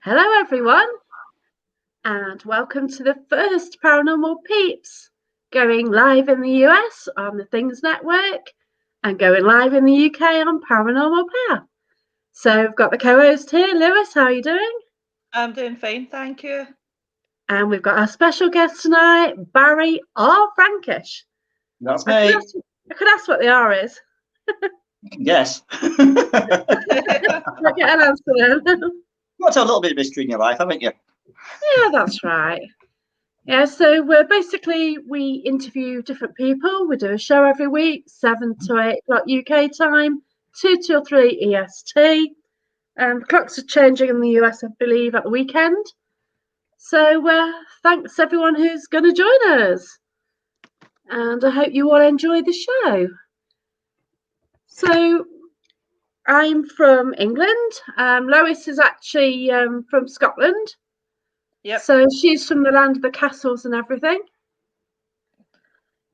Hello, everyone, and welcome to the first Paranormal Peeps, going live in the US on the Things Network and going live in the UK on Paranormal Power. So we've got the co-host here, Lewis. How are you doing? I'm doing fine, thank you. And we've got our special guest tonight, Barry or Frankish. That's I me. could ask what the R is. Yes. I'll get an answer then. You want to have a little bit of mystery in your life, haven't you? Yeah, that's right. Yeah, so we interview different people. We do a show every week, 7 to 8 o'clock UK time, 2 till 3 EST. The clocks are changing in the US, I believe, at the weekend. So thanks everyone who's going to join us. And I hope you all enjoy the show. So I'm from England. Lois is actually from Scotland. Yep. So she's from the land of the castles and everything.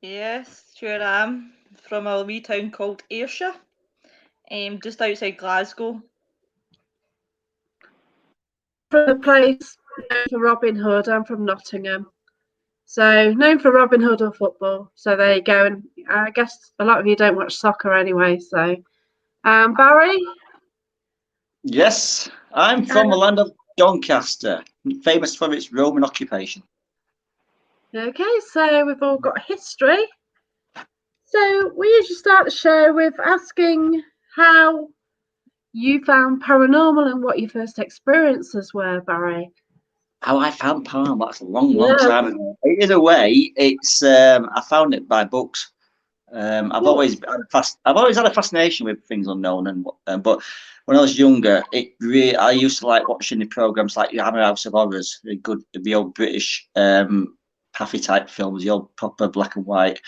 Yes, sure am. From a wee town called Ayrshire, just outside Glasgow. From the place known for Robin Hood, I'm from Nottingham. So known for Robin Hood or football. So there you go. And I guess a lot of you don't watch soccer anyway. So Barry? Yes. I'm from the land of Doncaster, famous for its Roman occupation. Okay, so we've all got history. So we usually start the show with asking how you found paranormal and what your first experiences were, Barry. How I found paranormal, that's a long time ago. Either way, it's I found it by books. I've always had a fascination with things unknown, but when I was younger, I used to like watching the programs like Hammer House of Horrors, the old British Paffy type films, the old proper black and white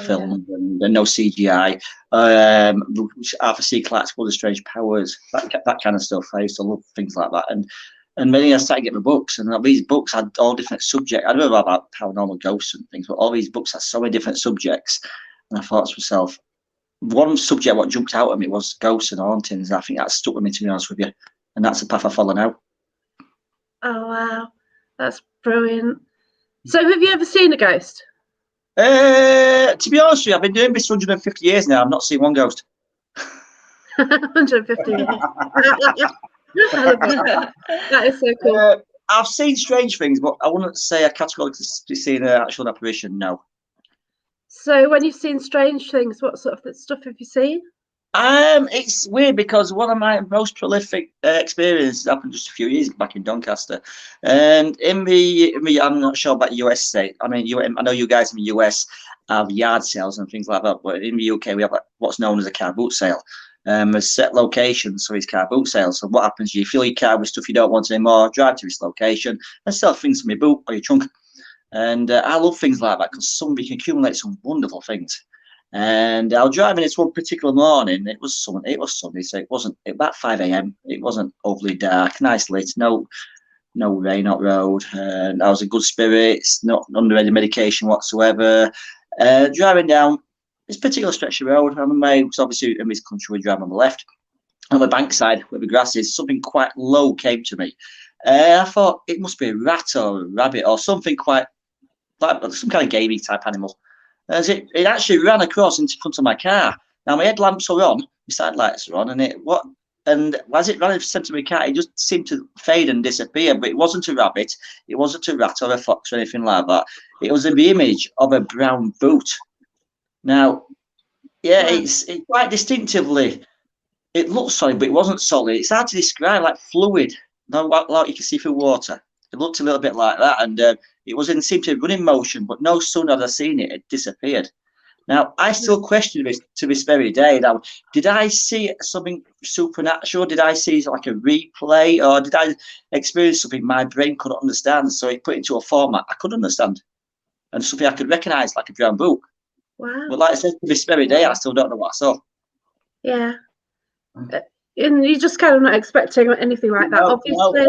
films, and no CGI. Arthur C. Clarke's Blood of Strange Powers, that kind of stuff. I used to love things like that, and then I started getting the books, and these books had all different subjects. I don't know about paranormal ghosts and things, but all these books had so many different subjects. And I thought to myself, one subject what jumped out at me was ghosts and hauntings. I think that stuck with me, to be honest with you, and that's the path I follow now. Oh wow, that's brilliant. So, have you ever seen a ghost? To be honest with you, I've been doing this 150 years now. I've not seen one ghost. 150 years. That is so cool. I've seen strange things, but I wouldn't say I categorically seen an actual apparition. No. So, when you've seen strange things, what sort of stuff have you seen? It's weird because one of my most prolific experiences happened just a few years back in Doncaster, and I'm not sure about US state. I mean, I know you guys in the US have yard sales and things like that, but in the UK we have what's known as a car boot sale. There's set locations for these car boot sales. So what happens? You fill your car with stuff you don't want anymore, drive to this location, and sell things from your boot or your trunk. And I love things like that because somebody can accumulate some wonderful things. And I was driving this one particular morning. It was sunny, so it wasn't about 5 a.m. It wasn't overly dark, nice lit, no rain up road, and I was in good spirits, not under any medication whatsoever. Driving down this particular stretch of road, on the way, because obviously in this country we drive on the left, on the bankside where the grass is, something quite low came to me. I thought it must be a rat or a rabbit or something quite like some kind of gamey type animal. As it actually ran across into front of my car. Now my headlamps are on, my side lights are on, and as it ran into the centre of my car, it just seemed to fade and disappear. But it wasn't a rabbit, it wasn't a rat or a fox or anything like that. It was the image of a brown boot. Now, yeah, it's quite distinctively. It looked solid, but it wasn't solid. It's hard to describe, like fluid, like you can see through water. It looked a little bit like that, and it seemed to run in motion, but no sooner had I seen it, it disappeared. Now, I still question this to this very day. Now, did I see something supernatural? Did I see like a replay, or did I experience something my brain couldn't understand? So it put it into a format I could understand, and something I could recognise, like a brown book. Wow. But like I said, to this very day, I still don't know what I saw. Yeah. And you just kind of not expecting anything like that, obviously.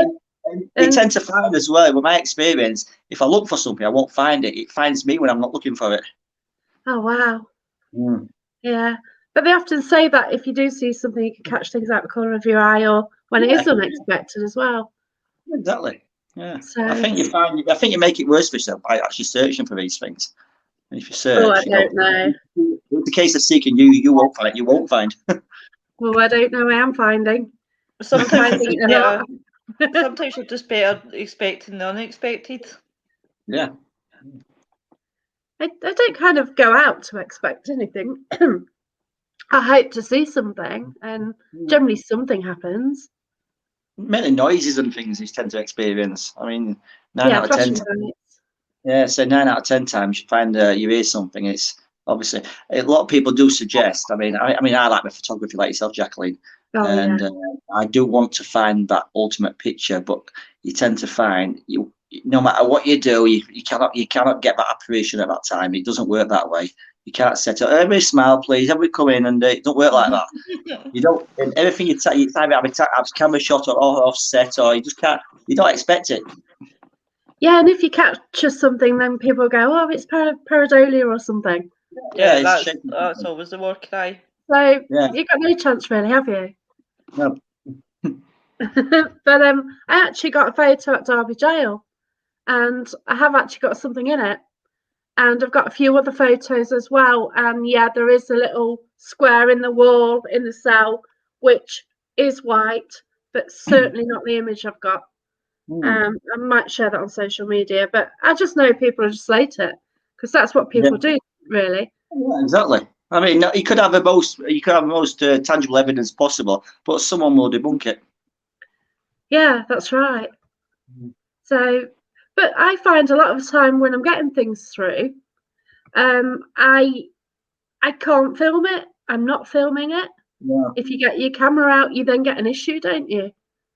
They tend to find as well, with my experience, if I look for something, I won't find it. It finds me when I'm not looking for it. Oh, wow. Yeah. But they often say that if you do see something, you can catch things out the corner of your eye or when it is unexpected as well. Exactly. Yeah. So, I think you make it worse for yourself by actually searching for these things. And if you oh, I search, don't know. it's the case of seeking, you won't find. You won't find. Well, I don't know. I am finding. I'm Sometimes finding it's it a lot. better. Sometimes you're just better expecting the unexpected. Yeah. I don't kind of go out to expect anything. I hope to see something, and generally something happens. Mainly noises and things you tend to experience. I mean, nine Yeah, out of 10. flashing lights. Yeah, so 9 out of 10 times you find you hear something. It's obviously a lot of people do suggest. I like my photography, like yourself, Jacqueline, Oh yeah. and I do want to find that ultimate picture. But you tend to find no matter what you do, you cannot get that apparition at that time. It doesn't work that way. You can't set up. Everybody smile, please. Everybody come in, and it don't work like that. You don't. And everything you have camera shot or offset, or you just can't. You don't expect it. Yeah, and if you capture something, then people go, "Oh, it's pareidolia or something." Yeah, it's that's shaking. always the war cry. So Yeah. you've got no chance, really, have you? No. But I actually got a photo at Derby Jail, and I have actually got something in it. And I've got a few other photos as well. And yeah, there is a little square in the wall in the cell, which is white, but certainly not the image I've got. I might share that on social media, but I just know people just slate it because that's what people do, really. Yeah, exactly. I mean, you could have the most tangible evidence possible, but someone will debunk it. Yeah, that's right. So, but I find a lot of the time when I'm getting things through, I can't film it. I'm not filming it. Yeah. If you get your camera out, you then get an issue, don't you?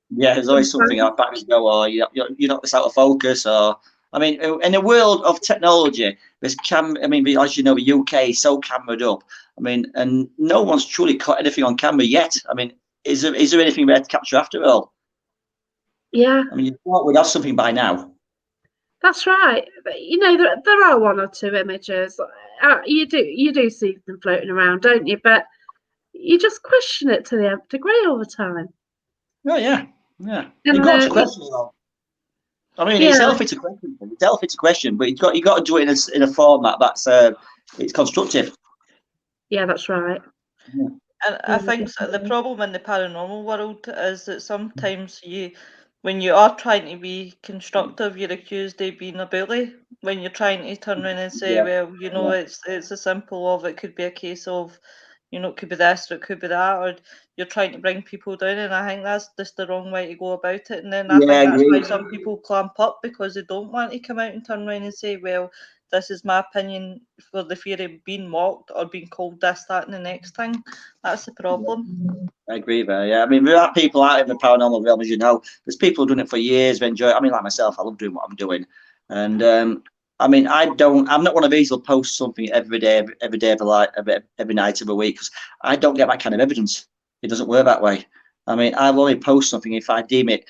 Yeah, there's always something out back go, or you're not this out of focus, or I mean, in a world of technology, there's as you know, the UK is so cameraed up. I mean, and no one's truly caught anything on camera yet. I mean, is there anything there to capture after all? Yeah. I mean, you thought we'd have something by now. That's right. But, you know, there are one or two images. You do see them floating around, don't you? But you just question it to the nth degree all the time. Oh yeah, yeah. And, You've got to question it all. I mean, it's yeah, healthy to question. It's healthy to question, but you got to do it in a format that's it's constructive. yeah, that's right. Yeah. And Yeah, I think the definitely. problem in the paranormal world is that sometimes when you are trying to be constructive, you're accused of being a bully. When you're trying to turn around and say, well, it's a simple of it could be a case of, it could be this or it could be that, or you're trying to bring people down, and I think that's just the wrong way to go about it. And then I think I that's why agree. some people clamp up because they don't want to come out and turn around and say, well, this is my opinion, for the fear of being mocked or being called this, that, and the next thing. That's the problem. I agree there. Yeah, I mean, there are people out in the paranormal realm, as you know. There's people doing it for years. They enjoy it. I mean, like myself, I love doing what I'm doing, and I mean, I'm not one of these who'll post something every day of every night of the week, because I don't get that kind of evidence. It doesn't work that way. I mean, I'll only post something if I deem it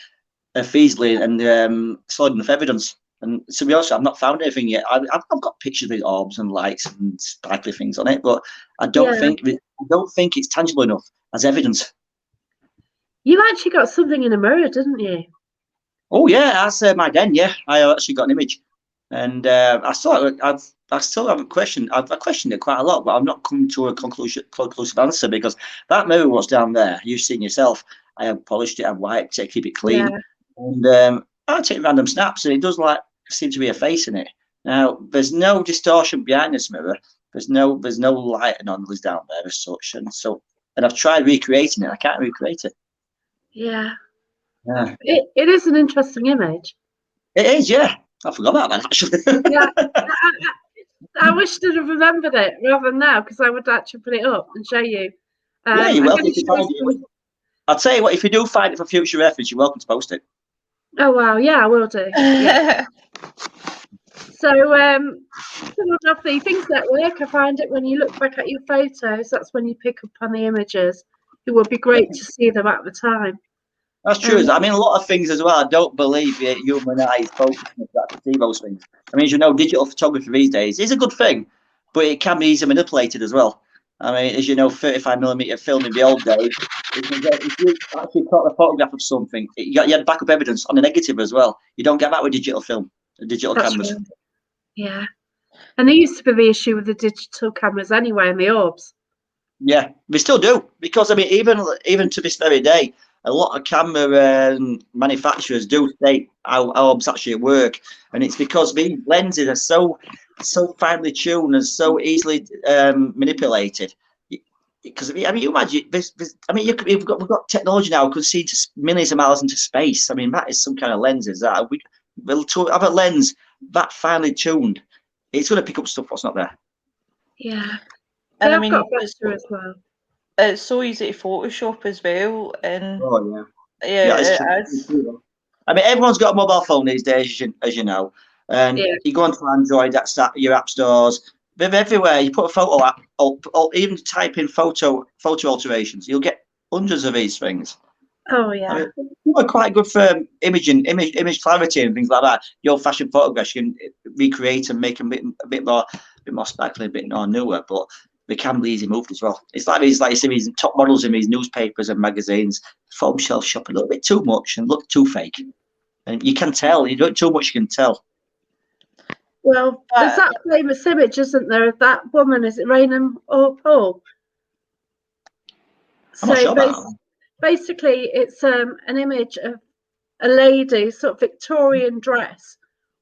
feasibly and solid enough evidence. And to be honest, I've not found anything yet. I've got pictures with orbs and lights and sparkly things on it, but I don't think it's tangible enough as evidence. You actually got something in a mirror, didn't you? Oh yeah, that's my den. Yeah, I actually got an image, and I still haven't questioned. I've questioned it quite a lot, but I've not come to a conclusive answer, because that mirror was down there. You've seen yourself. I have polished it, I've wiped it, keep it clean, and I take random snaps, and it does seem to be a face in it. Now, there's no distortion behind this mirror. There's no light anomalies down there as such, and I've tried recreating it. I can't recreate it. Yeah. Yeah. It is an interesting image. It is, yeah. I forgot about that, actually. Yeah. I wish I'd have remembered it rather than now, because I would actually put it up and show you. Yeah, you're welcome to find it. I'll tell you what, if you do find it for future reference, you're welcome to post it. Oh wow, yeah, I will do. Yeah. So some of the things that work, I find it when you look back at your photos, that's when you pick up on the images. It would be great to see them at the time. That's true. I mean, a lot of things as well. I don't believe the human eye is focused to see those things. I mean, as you know, digital photography these days is a good thing, but it can be easily manipulated as well. I mean, as you know, 35mm film in the old days. If you actually caught a photograph of something, you had backup evidence on the negative as well. You don't get that with digital film, digital That's cameras. right. Yeah. And there used to be the issue with the digital cameras anyway, and the orbs. Yeah, we still do, because I mean, even to this very day, a lot of camera manufacturers do state how orbs actually work, and it's because these lenses are so finely tuned and so easily manipulated. Because I mean, you imagine this. I mean, we've got technology now. We can see just millions of miles into space. I mean, that is some kind of lenses that will have a lens that finely tuned. It's going to pick up stuff what's not there. Yeah. And Yeah, I mean, I've got better as well. it's so easy to Photoshop as well. And Oh yeah. yeah, It's it true. is. I mean, everyone's got a mobile phone these days, as you know. And Yeah. you go onto Android, your app stores. They're everywhere. You put a photo app, or even type in photo alterations. You'll get hundreds of these things. Oh I yeah. mean, they're quite good for image clarity and things like that. The old-fashioned photographs you can recreate and make a bit more sparkly, a bit more newer, but they can be easy moved as well. It's like you see these top models in these newspapers and magazines. Foam shelf shop a little bit too much and look too fake. And you can tell. You do it too much, you can tell. Well, there's that famous image, isn't there, of that woman? Is it Raynham or Paul? I'm not sure about that. Basically, it's an image of a lady, sort of Victorian dress,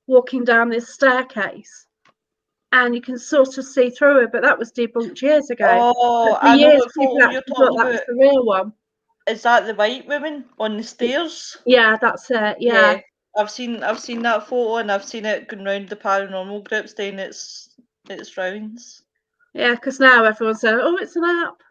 walking down this staircase, and you can sort of see through it. But that was debunked years ago. Oh, But for I know years, what people photo you're actually thought talking that was about. the real one. Is that the white woman on the stairs? Yeah, that's it. Yeah. I've seen that photo, and I've seen it going round the paranormal groups doing its rounds. Yeah, because now everyone's saying, "Oh, it's an app."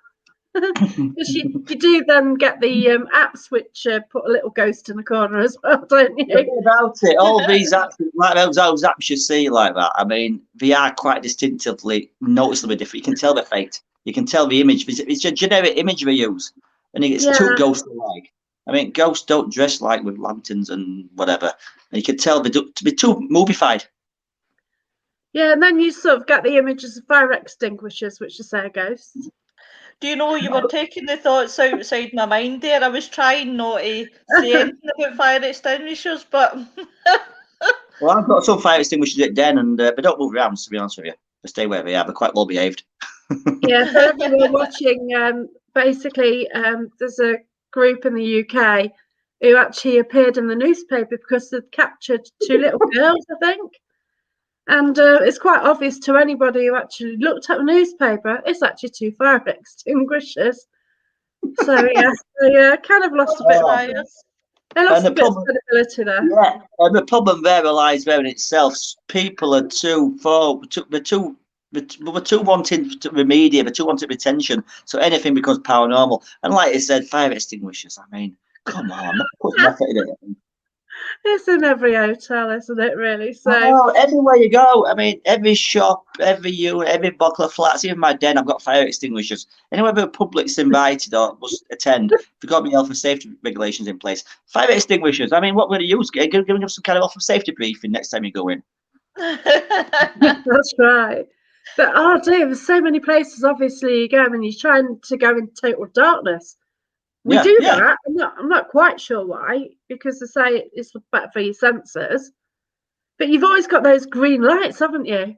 Because you do then get the apps which put a little ghost in the corner as well, don't you? About it, all these apps, like those apps you see like that. I mean, they are quite distinctively, noticeably different. You can tell they're faked. You can tell the image. It's a generic image they use, and it's too ghostly-like. I mean, ghosts don't dress like with lanterns and whatever, and you can tell they're too movified. Yeah, and then you sort of get the images of fire extinguishers, which are say ghosts. Do you know you were taking the thoughts outside my mind there? I was trying not to say anything about fire extinguishers, but Well, I've got some fire extinguishers at den, and they don't move around. To be honest with you, they stay where they are. They're quite well behaved. Yeah, for everyone watching, basically, there's a group in the UK who actually appeared in the newspaper because they'd captured two little girls, I think. And it's quite obvious to anybody who actually looked at the newspaper, it's actually two fire extinguishers. So, yes, they kind of lost a bit of credibility there. Yeah, and the problem there lies there in itself. People are too wanting to remediate, they're too wanting retention. So anything becomes paranormal. And like I said, fire extinguishers. I mean, come on, put some effort in it. It's in every hotel, isn't it, really? So everywhere you go. I mean, every shop, every unit, every block of flats, even my den, I've got fire extinguishers. Anywhere the public's invited or must attend, they've got health and safety regulations in place. Fire extinguishers. I mean, what we're going to use? Giving them some kind of health and safety briefing next time you go in. That's right. But dear, there's so many places. Obviously, you go and you're trying to go in total darkness. We do that. I'm not quite sure why, because they say it's better for your sensors. But you've always got those green lights, haven't you?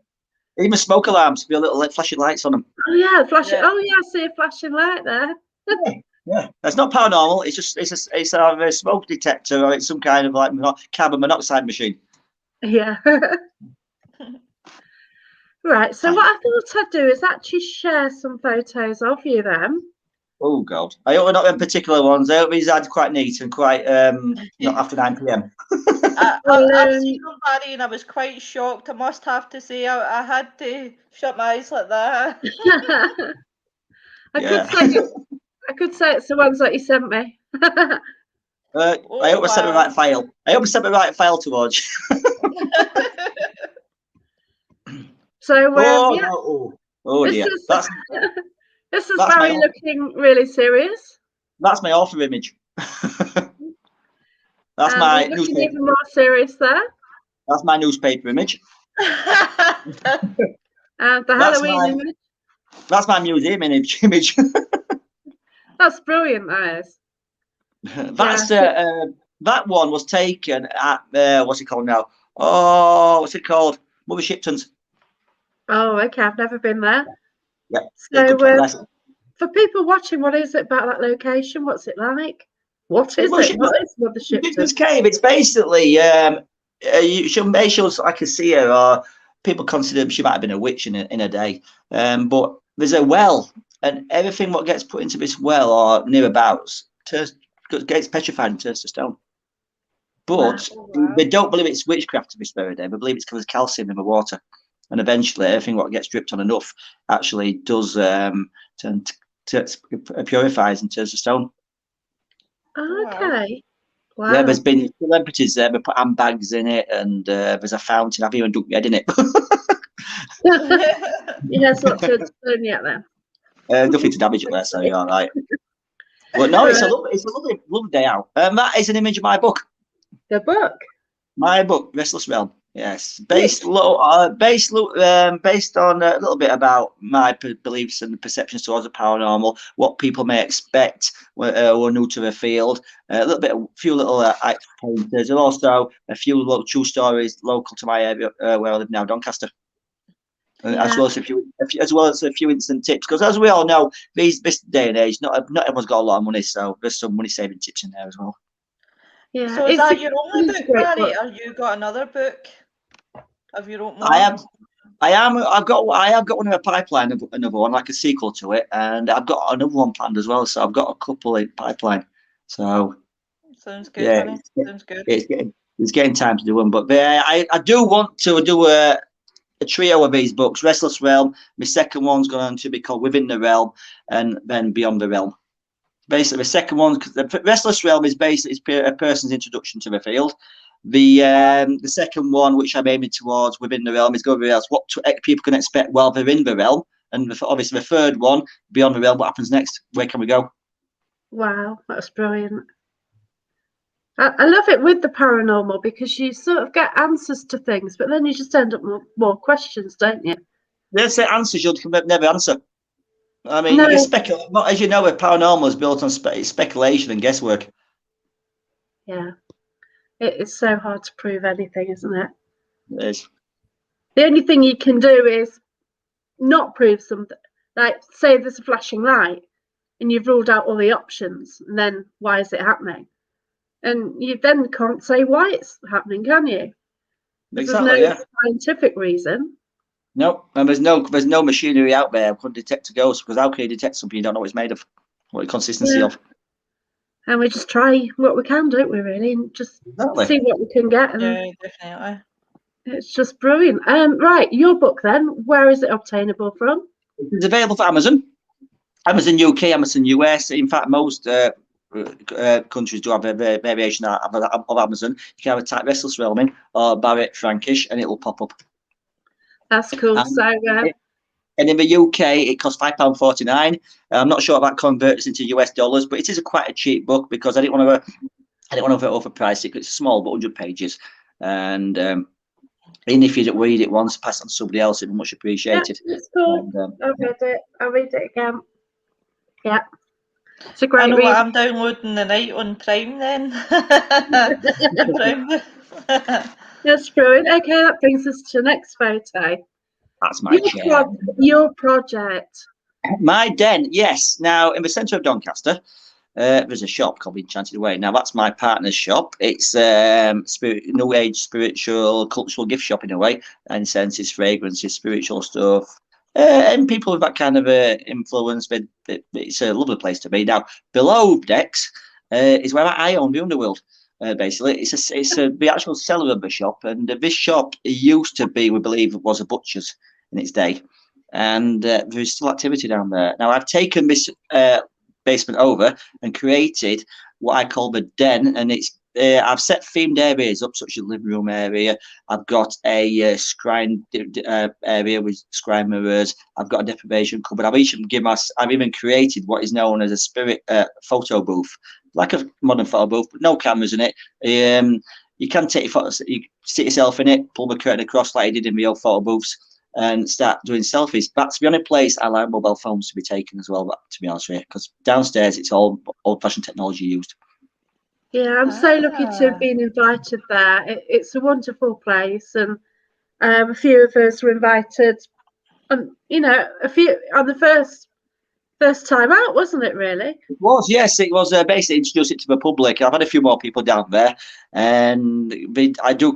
Even smoke alarms, with a little flashing lights on them. Oh yeah, flashing. Yeah. Oh yeah, I see a flashing light there. Yeah, it's not paranormal. It's a smoke detector, or it's some kind of like carbon monoxide machine. Yeah. Right. So what I thought I'd do is actually share some photos of you then. Oh God! I hope not them particular ones. I hope these are quite neat and quite not after 9 p.m. I've seen them, Barry, and I was quite shocked. I must have to say, I had to shut my eyes like that. I could say it's the ones that you sent me. I hope I sent the right file. I hope I sent the right file towards you. So dear. This is Barry looking really serious. That's my author image. That's my newspaper. Even more serious there. That's my newspaper image. And the Halloween image. That's my museum image. That's brilliant, that is. That's that one was taken at what's it called now? Oh, what's it called? Mother Shipton's. Oh, okay. I've never been there. Yeah. So, for people watching, what is it about that location? What's it like? What is it? What is Mother Shipton? Cave. It's basically she was like a seer, or people consider she might have been a witch in a day. But there's a well, and everything what gets put into this well or nearabouts gets petrified and turns to stone. But they don't believe it's witchcraft to this very day. They believe it's because of calcium in the water, and eventually everything what gets dripped on enough actually does turn purifies and turns to stone. Okay. Wow. Yeah, there's been celebrities there. They put handbags in it, and there's a fountain. I've even dunked my head in it. Yes, not to turn yet then. Nothing to damage it there, so you're all right. But no, it's a lovely day out. That is an image of my book. The book. My book, Restless Realm. Yes, based on a little bit about my beliefs and perceptions towards the paranormal, what people may expect who are new to the field, a few little pointers, and also a few little true stories local to my area where I live now, Doncaster. As well as a few instant tips, because as we all know, this day and age, not everyone's got a lot of money, so there's some money saving tips in there as well. Yeah. So is that your only book, Barry? Or you got another book of your own? I have got one in a pipeline, another one like a sequel to it, and I've got another one planned as well. So I've got a couple in pipeline. So sounds good. Yeah, sounds good. It's getting time to do one, but I do want to do a trio of these books. Restless Realm. My second one's going to be called Within the Realm, and then Beyond the Realm. Basically, the second one, the Restless Realm is basically a person's introduction to the field. The second one, which I'm aiming towards Within the Realm, is going to be what people can expect while they're in the realm. And obviously, the third one, Beyond the Realm, what happens next? Where can we go? Wow, that's brilliant. I love it with the paranormal because you sort of get answers to things, but then you just end up with more questions, don't you? There's the answers you'll never answer. I mean, No. you speculate. As you know, with paranormal is built on speculation and guesswork. Yeah, it's so hard to prove anything, isn't it? It is. The only thing you can do is not prove something. Like, say there's a flashing light, and you've ruled out all the options, and then why is it happening? And you then can't say why it's happening, can you? Exactly. There's no scientific reason. Nope, and there's no machinery out there that could detect a ghost, because how can you detect something you don't know what it's made of, what the consistency of? And we just try what we can, don't we? Really, and just see what we can get. And yeah, definitely. It's just brilliant. Right, your book then. Where is it obtainable from? It's available for Amazon, Amazon UK, Amazon US. In fact, most countries do have a variation of Amazon. You can have a type Restless Realm in or Barrett Frankish, and it will pop up. That's cool. And in the UK, it costs £5.49. I'm not sure if that converts into US dollars, but it is quite a cheap book because I didn't want to overprice it. It's small, but 100 pages, and even if you read it once, pass it on to somebody else, it'd be much appreciated. Yeah, it's cool. I'll read it again. Yeah. It's a great read. What I'm downloading the night on Prime then. That's brilliant. Okay, that brings us to the next photo. That's my chair. Your project. My den, yes. Now, in the centre of Doncaster, there's a shop called Enchanted Way. Now, that's my partner's shop. It's new age, spiritual, cultural gift shop in a way. And senses, fragrances, spiritual stuff. And people with that kind of influence, it's a lovely place to be. Now, below decks is where I own the Underworld. Basically, it's the actual cellar of the shop, and this shop used to be, we believe, was a butcher's in its day, and there's still activity down there. Now, I've taken this basement over and created what I call the den, and it's I've set themed areas up, such as the living room area. I've got a scrying area with scrying mirrors. I've got a deprivation cupboard. I've even created what is known as a spirit photo booth, like a modern photo booth, but no cameras in it. You can take your photos, you sit yourself in it, pull the curtain across like you did in the old photo booths, and start doing selfies. That's the only place I like mobile phones to be taken as well, to be honest with you, because downstairs it's all old-fashioned technology used. Yeah, I'm so lucky to have been invited there. It's a wonderful place, and a few of us were invited. A few on the first time out, wasn't it? Really? It was, yes, it was basically introduce it to the public. I've had a few more people down there, and I do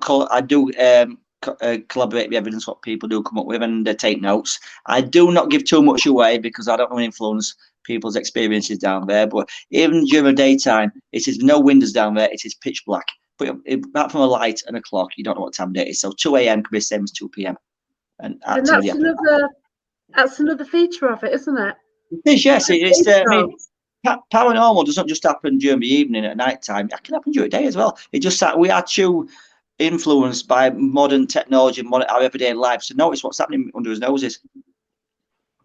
collaborate with evidence what people do come up with and take notes. I do not give too much away because I don't want to influence people's experiences down there. But even during the daytime, it is no windows down there. It is pitch black. But apart from a light and a clock, you don't know what time of day it is. So 2 a.m. could be the same as 2 p.m. And that's another feature of it, isn't it? It is, yes. I mean, paranormal doesn't just happen during the evening at night time. It can happen during the day as well. It just that we are too influenced by modern technology and our everyday lives to notice what's happening under his noses.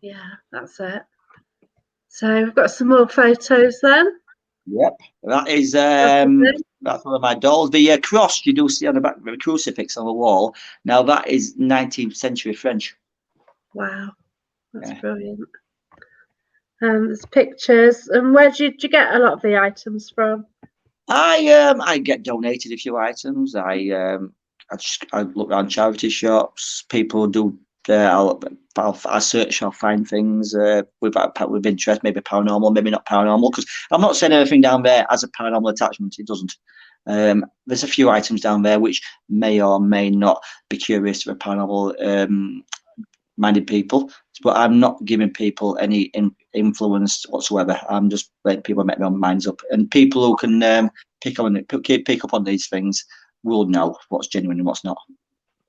Yeah, that's it. So we've got some more photos then. Yep, that is that's one of my dolls. The cross you do see on the back of the crucifix on the wall. Now that is 19th century French. Wow, that's brilliant. There's pictures. And where did you get a lot of the items from? I get donated a few items. I look around charity shops. People do. I search. I'll find things with interest. Maybe paranormal, maybe not paranormal. Because I'm not saying everything down there has a paranormal attachment. It doesn't. There's a few items down there which may or may not be curious to the paranormal minded people, but I'm not giving people any influence whatsoever. I'm just letting people make their own minds up, and people who can pick up on these things will know what's genuine and what's not.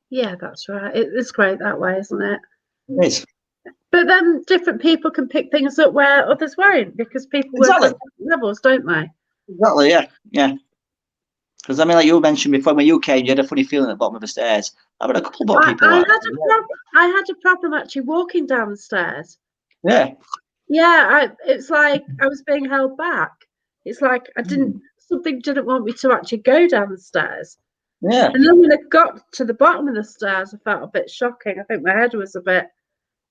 Yeah, that's right. It's great that way, isn't it? It is. But then different people can pick things up where others won't, because people work on different levels, don't they? Exactly. Yeah. Because I mean, like you mentioned before, when you came, you had a funny feeling at the bottom of the stairs. I've had a couple of people. I had a problem actually walking down the stairs. Yeah. Yeah, it's like I was being held back. It's like something didn't want me to actually go down the stairs. Yeah. And then when I got to the bottom of the stairs, I felt a bit shocking. I think my head was a bit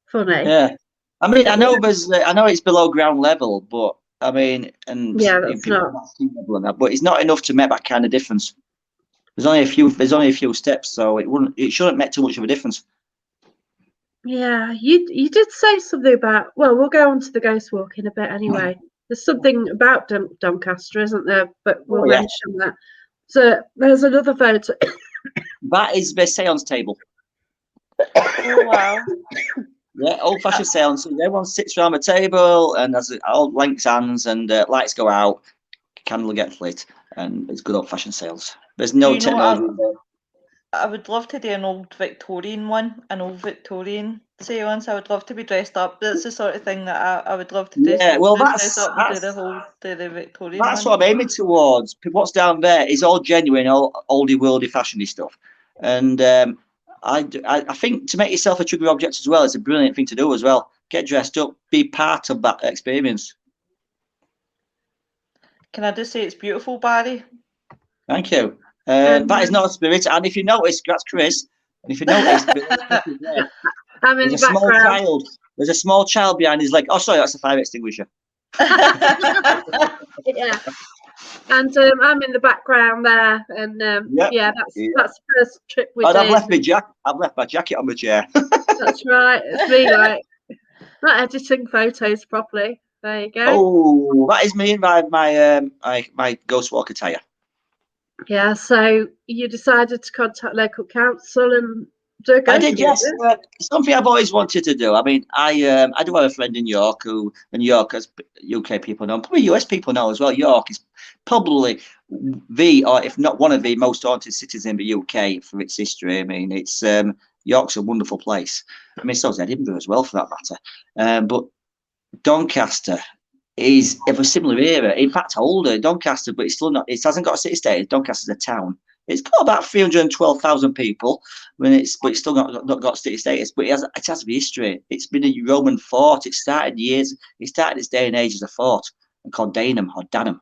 funny. Yeah. I mean, I know it's below ground level, but I mean, and that's not. But it's not enough to make that kind of difference. There's only a few steps, so it shouldn't make too much of a difference. Yeah, you did say something about. Well, we'll go on to the ghost walk in a bit anyway. There's something about Doncaster, isn't there? But we'll mention that. So there's another photo. That is the seance table. Oh wow. Yeah, old-fashioned seance. Everyone sits around the table, and there's all links hands, and lights go out, candle gets lit, and it's good old-fashioned seance. There's no technology. I would love to do an old Victorian one, an old Victorian seance. I would love to be dressed up. That's the sort of thing that I would love to do. Yeah, well, dress up and do the Victorian that's one. what I'm aiming towards. What's down there is all genuine, all oldie worldy fashiony stuff, and I think to make yourself a trigger object as well is a brilliant thing to do as well. Get dressed up, be part of that experience. Can I just say it's beautiful, Barry? Thank you. That is not a spirit, and if you notice, that's Chris. And if you notice, I'm in the background. There's a small child behind his leg. Oh, sorry, that's a fire extinguisher. Yeah. And I'm in the background there, and that's the first trip we did. I've left my jacket on the chair. That's right. It's me, like not editing photos properly. There you go. Oh, that is me in my ghost walk attire. Yeah. So you decided to contact local council and do a ghost walk? I did, yes. Something I've always wanted to do. I mean, I do have a friend in York as UK people know, probably US people know as well. York is probably or if not one of the most haunted cities in the UK for its history. I mean, it's York's a wonderful place. I mean, so is Edinburgh as well, for that matter. But Doncaster is of a similar era. In fact, older Doncaster, but it's still not. It hasn't got a city state. Doncaster's a town. It's got about 312,000 people, but it's still not got city status. But it has a history. It's been a Roman fort. It started its day and age as a fort called Danum or Danum,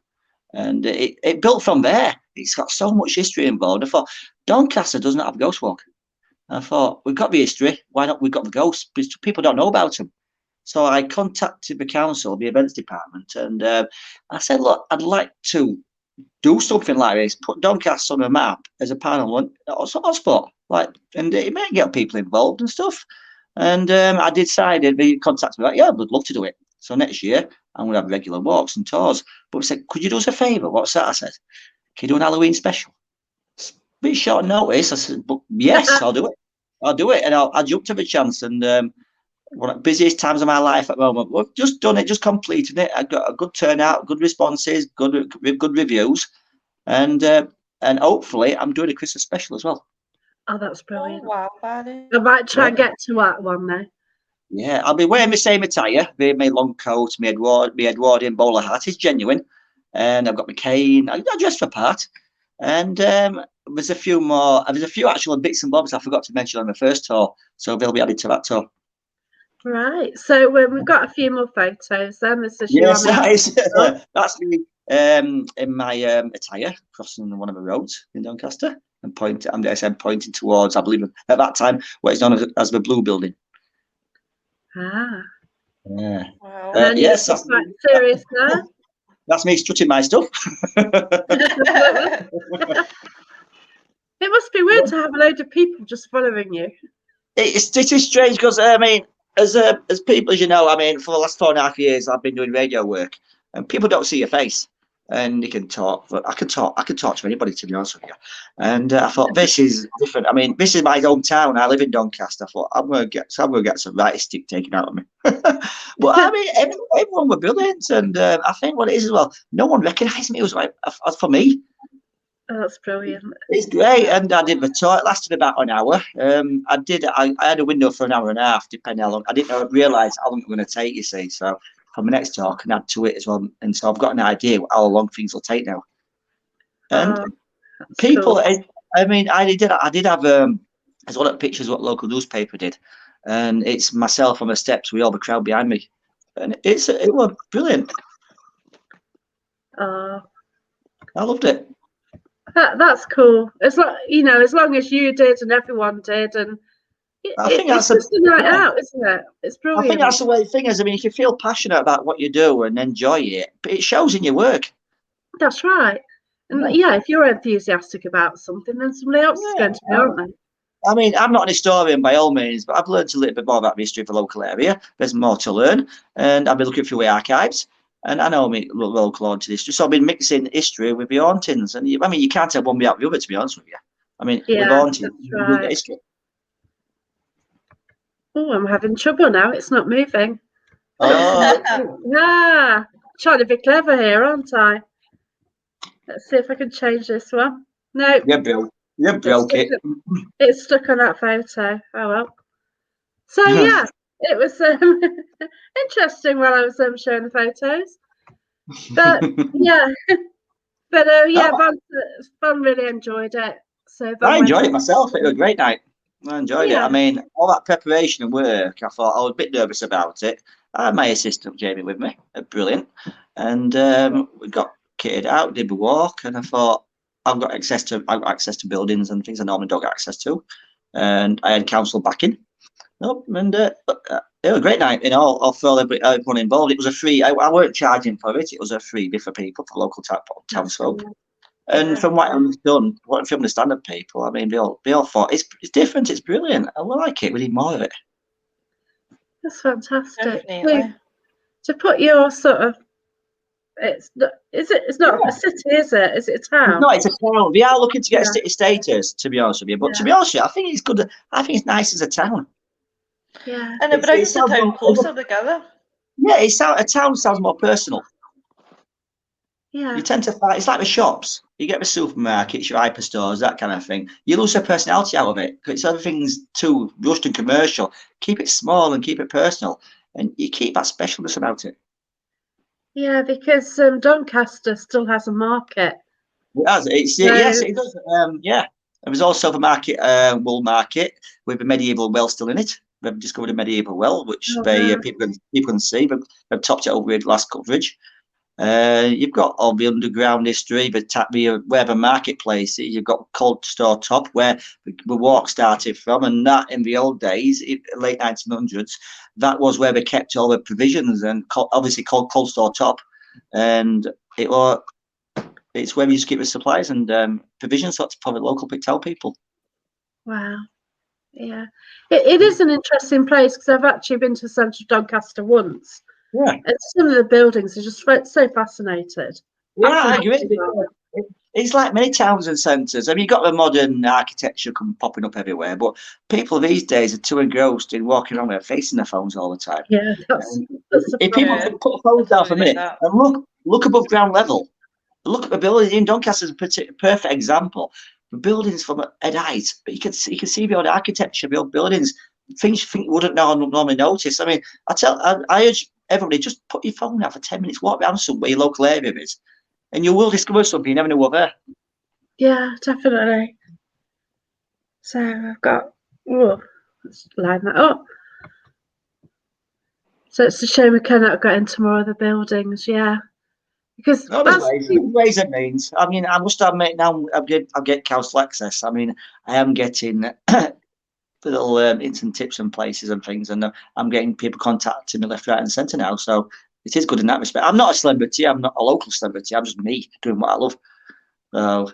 and it built from there. It's got so much history involved. I thought Doncaster does not have a ghost walk. I thought, we've got the history. Why not? We've got the ghosts. Because people don't know about them. So I contacted the council, the events department, and I said, look, I'd like to do something like this, put Doncaster on a map as a paranormal hotspot, and it may get people involved and stuff. And I decided, they contacted me, like, yeah, I'd love to do it. So next year, I'm going to have regular walks and tours. But we said, could you do us a favour? What's that? I said, can you do an Halloween special? It's a bit short notice. I said, but yes, I'll do it. I'll do it. And I jumped at the chance. And one of the busiest times of my life at the moment. We've just done it, just completed it. I got a good turnout, good responses, good reviews. And hopefully I'm doing a Christmas special as well. Oh, that's brilliant. Oh, wow, Barry. I might try and get to that one now. Yeah, I'll be wearing my same attire, my long coat, my Edwardian bowler hat is genuine, and I've got my cane. I dress for part, and there's a few actual bits and bobs I forgot to mention on the first tour, so they'll be added to that tour. Right, so we've got a few more photos then. This is yes, that's me in my attire crossing one of the roads in Doncaster and pointing towards, I believe at that time, what is known as the Blue Building. Ah. Yeah. Wow. Yes, that's quite serious there. That's me strutting my stuff. It must be weird to have a load of people just following you. It is strange because I mean, as people, as you know, I mean, for the last 4.5 years, I've been doing radio work, and people don't see your face, and you can talk. But I can talk to anybody, to be honest with you. And I thought this is different. I mean, this is my hometown. I live in Doncaster. I thought I'm going to get some right stick taken out of me. But I mean, everyone were brilliant, and I think what it is as well, no one recognised me. It was like for me. Oh, that's brilliant. It's great, and I did the tour. It lasted about an hour. I had a window for an hour and a half, depending how long. I didn't realise how long it was going to take. You see, so for my next tour, I can add to it as well, and so I've got an idea how long things will take now. And people, cool. I mean, I did have as one of the pictures what local newspaper did, and it's myself on the steps with all the crowd behind me, and it was brilliant. I loved it. That's cool. It's like, as long as you did and everyone did, and it's just a night out, isn't it? It's brilliant. I think that's the way the thing is. I mean, if you feel passionate about what you do and enjoy it, it shows in your work. That's right. And if you're enthusiastic about something, then somebody else is going to be, aren't they? I mean, I'm not an historian by all means, but I've learned a little bit more about the history of the local area. There's more to learn, and I've been looking through the archives. And I know me local haunted history, so I've been mixing history with the hauntings. And I mean, you can't have one without the other, to be honest with you. I mean, with haunting, you will get history. Oh, I'm having trouble now. It's not moving. Oh. Trying to be clever here, aren't I? Let's see if I can change this one. No. You broke it. It's stuck on that photo. Oh well. So yeah, it was interesting while I was showing the photos. But Von really enjoyed it. So I enjoyed it myself. It was a great night. I enjoyed it. I mean, all that preparation and work, I thought I was a bit nervous about it. I had my assistant Jamie with me, brilliant, and we got kitted out, did the walk, and I thought I've got access to buildings and things I normally don't get access to, and I had council backing. And it was a great night. For everyone involved. It was a free. I weren't charging for it. It was a freebie for people, for local townsfolk. And from what I've understand of people, I mean, they all thought it's different. It's brilliant. I like it. We need more of it. That's fantastic. Definitely. To put your sort of, it's not a city, is it? Is it a town? No, it's a town. We are looking to get a city status, to be honest with you. But to be honest with you, I think it's good. I think it's nice as a town. Yeah. And it brings the town closer together. Yeah, a town sounds more personal. Yeah. You tend to find it's like the shops. You get the supermarkets, your hyperstores, that kind of thing. You lose the personality out of it because everything's too rushed and commercial. Keep it small and keep it personal, and you keep that specialness about it. Yeah, because Doncaster still has a market. It has. Yes, it does. Yeah, there was also the market, wool market, with a medieval well still in it. They've discovered a medieval well, which people can see. They've topped it over with glass coverage. You've got all the underground history, where the marketplace is. You've got Cold Store Top, where the walk started from, and that in the old days, late 1900s, that was where they kept all the provisions, and obviously called Cold Store Top, and it's where you just keep the supplies and provisions. So to probably local tell people. Wow. Yeah, it is an interesting place because I've actually been to Central Doncaster once. Yeah, and some of the buildings are just so fascinated. Yeah, I agree. It's like many towns and centres. I mean, you've got the modern architecture popping up everywhere, but people these days are too engrossed in walking around with their face in their phones all the time. Yeah, that's If people could put the phones down for a minute and look above ground level, look at the buildings in Doncaster is a perfect example. The buildings from at height, but you can see the old architecture, the old buildings, things you wouldn't normally notice. I mean, I urge everybody, just put your phone down for 10 minutes, walk around somewhere your local area is, and you will discover something you never knew were there. Yeah, definitely. So I've got, let's line that up. So it's a shame we cannot get into more of the buildings, yeah. Because there's ways and means. I mean, I must admit now I get council access. I mean, I am getting little instant tips and places and things, and I'm getting people contacting me left, right, and centre now. So it is good in that respect. I'm not a celebrity. I'm not a local celebrity. I'm just me doing what I love. So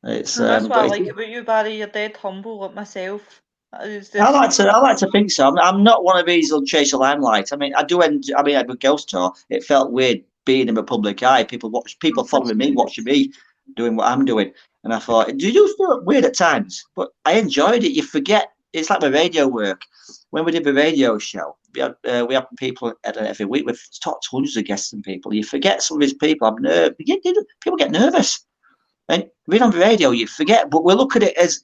it's. That's what I like about you, Barry. You're dead humble, like myself. I like to think so. I'm not one of these who'll chase the limelight. I mean, I do. I mean, at the girls' tour, it felt weird being in the public eye. People following me, watching me, doing what I'm doing, and I thought, do you feel weird at times? But I enjoyed it. You forget. It's like my radio work. When we did the radio show, we have people every week. We've talked to hundreds of guests and people. You forget some of these people. People get nervous, and being on the radio, you forget. But we look at it as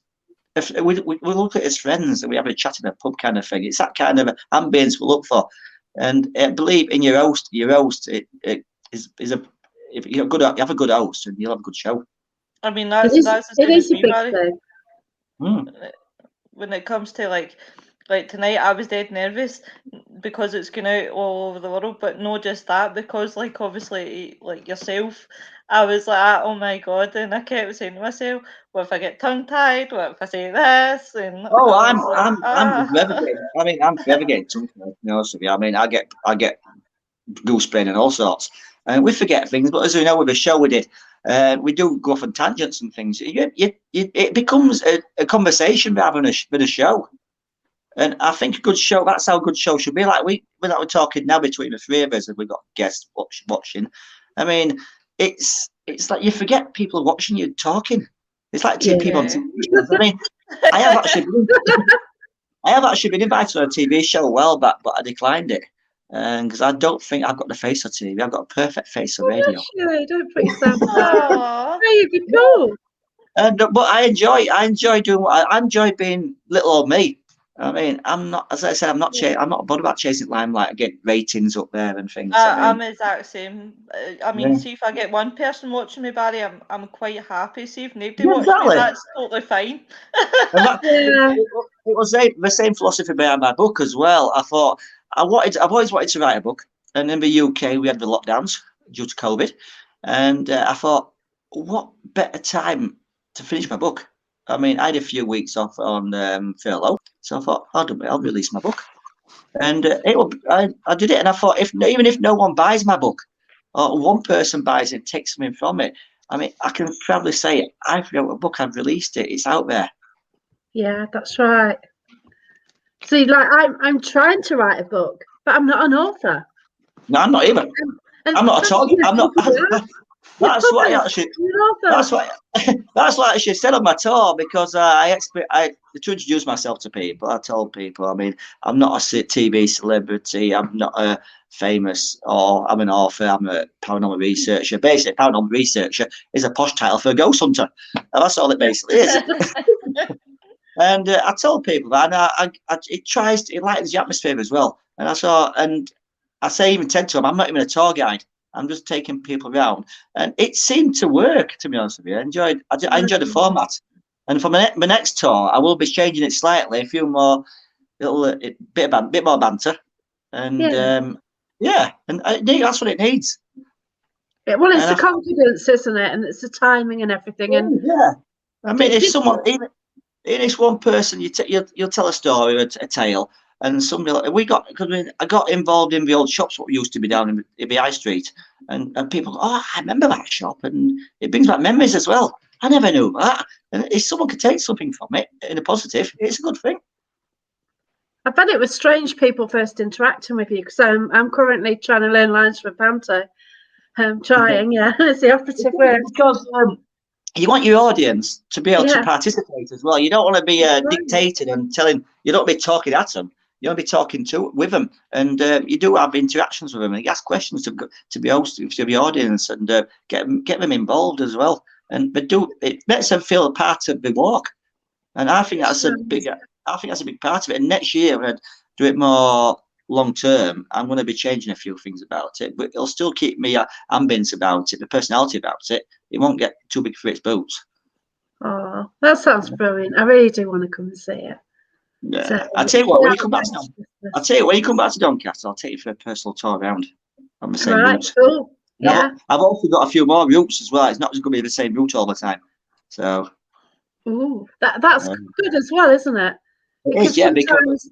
we look at it as friends, and we have a chat in a pub kind of thing. It's that kind of ambience we look for, and believe in your host. Your host is a if you have a good host, and you'll have a good show. I mean, that's the same as me, Barry. Mm. When it comes to like tonight, I was dead nervous because it's going out all over the world, but not just that, because like obviously like yourself, I was like, oh my god, and I kept saying to myself, what if I get tongue tied? What if I say this? And I'm forever getting. I mean, I'm forever getting tongue tied. To be honest with you, I mean, I get goose brain and all sorts, and we forget things. But as we know with the show we did, we do go off on tangents and things. It becomes a conversation rather than a show. And I think a good show, that's how a good show should be. Like we're talking now between the three of us, and we've got guests watching. I mean, it's like you forget people watching you talking. It's like two people on TV. I mean, I have actually been invited on a TV show a while back, but I declined it. Because I don't think I've got the face of TV. I've got a perfect face of radio. Don't put yourself down. You'd be cool. But I enjoy doing what I enjoy being little old me. I mean, I'm not, as I said, I'm not bothered about chasing limelight. I get ratings up there and things. I'm the exact same. I mean, see if I get one person watching me, Barry, I'm quite happy. See if nobody watches me, that's totally fine. It was the same philosophy behind my book as well. I thought I've always wanted to write a book, and in the UK we had the lockdowns due to COVID, and I thought, what better time to finish my book? I mean, I had a few weeks off on furlough, so I thought I'll release my book, and I did it, and I thought even if no one buys my book, or one person buys it, takes something from it, I mean, I can proudly say I've wrote a book, I've released it, it's out there. Yeah, that's right. See, like I'm trying to write a book, but I'm not an author. No, I'm not even. I'm not at all. I'm not. That's what I actually said on my tour, because to introduce myself to people, I told people, I mean, I'm not a TV celebrity, I'm not a famous, or I'm an author, I'm a paranormal researcher. Basically, paranormal researcher is a posh title for a ghost hunter. And that's all it basically is. And I told people that, and it lightens the atmosphere as well. And I say even to them, I'm not even a tour guide. I'm just taking people around, and it seemed to work. To be honest with you, I enjoyed the format. And for my next tour, I will be changing it slightly, a few more bit more banter, and and that's what it needs. Well, it's And the confidence, isn't it? And it's the timing and everything. And yeah, I mean, if did- someone, even it's one person, you'll tell a story, a tale, and somebody like because I got involved in the old shops what used to be down in the high street, and people go, oh, I remember that shop, and it brings back memories as well. I never knew that, and if someone could take something from it in a positive, it's a good thing. I bet it was strange people first interacting with you, because I'm currently trying to learn lines for panto. Trying, yeah, it's the operative word. Because you want your audience to be able to Yeah. participate as well. You don't want to be dictating and telling. You don't be talking at them. You want to be talking with them, and you do have interactions with them. And you ask questions to be host to the audience, and get them involved as well. And it makes them feel a part of the walk. And I think that's a big part of it. And next year, we're going to do it more long term. I'm going to be changing a few things about it, but it'll still keep me ambience about it, the personality about it. It won't get too big for its boots. Oh, that sounds brilliant. I really do want to come and see it. Yeah. So, I'll tell you what, when you come back to Doncaster, I'll take you for a personal tour around on the same route. Cool. Yeah. I've also got a few more routes as well. It's not just going to be the same route all the time. So. Ooh, that's good as well, isn't it? Because sometimes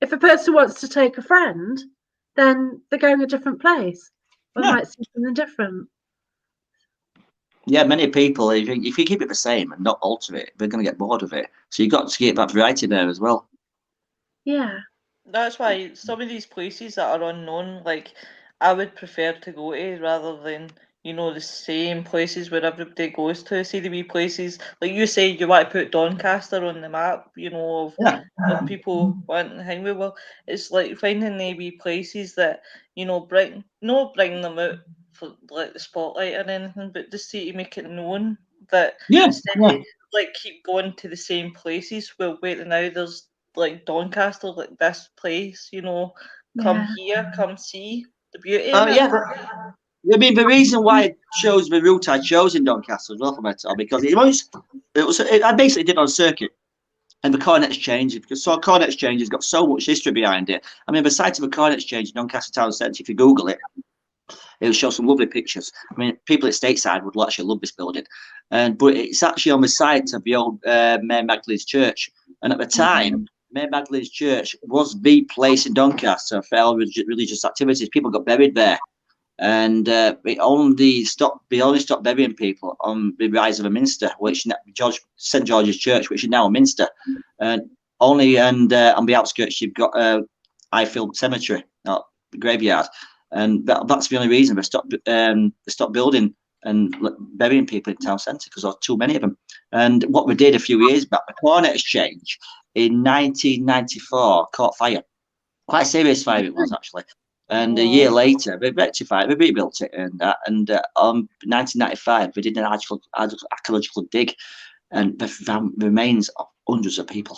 if a person wants to take a friend, then they're going a different place. Or they might see something different. Yeah, many people, if you keep it the same and not alter it, they're going to get bored of it. So you've got to get that variety there as well. Yeah. That's why some of these places that are unknown, like, I would prefer to go to rather than, the same places where everybody goes to. See the wee places, like you say, you want to put Doncaster on the map, of people wanting to hang with. Well, it's like finding the wee places that, bring them out for like the spotlight or anything, but just see to make it known that instead of like keep going to the same places. Well, wait, now there's like Doncaster, like this place, come here, come see the beauty of it. I mean, the reason why I chose the route I chose in Doncaster as well for my tour, because I basically did on circuit, and the Cornet Exchange, because Cornet Exchange has got so much history behind it. I mean, the site of the Cornet Exchange in Doncaster Town Centre, if you Google it, it'll show some lovely pictures. I mean, people at Stateside would actually love this building, but it's actually on the site of the old Mary Magdalene's Church, and at the time, Mary Magdalene's Church was the place in Doncaster for all religious activities. People got buried there, and they only stopped burying people on the rise of a minster, which St George's Church, which is now a minster, and on the outskirts you've got Highfield Cemetery, not the graveyard, and that's the only reason they stopped building and burying people in town centre, because there are too many of them. And what we did a few years back, the Cornet Exchange in 1994 caught fire. Quite a serious fire it was, actually. And a year later, they rectified, they rebuilt it, and 1995, they did an archaeological dig, and they found remains of hundreds of people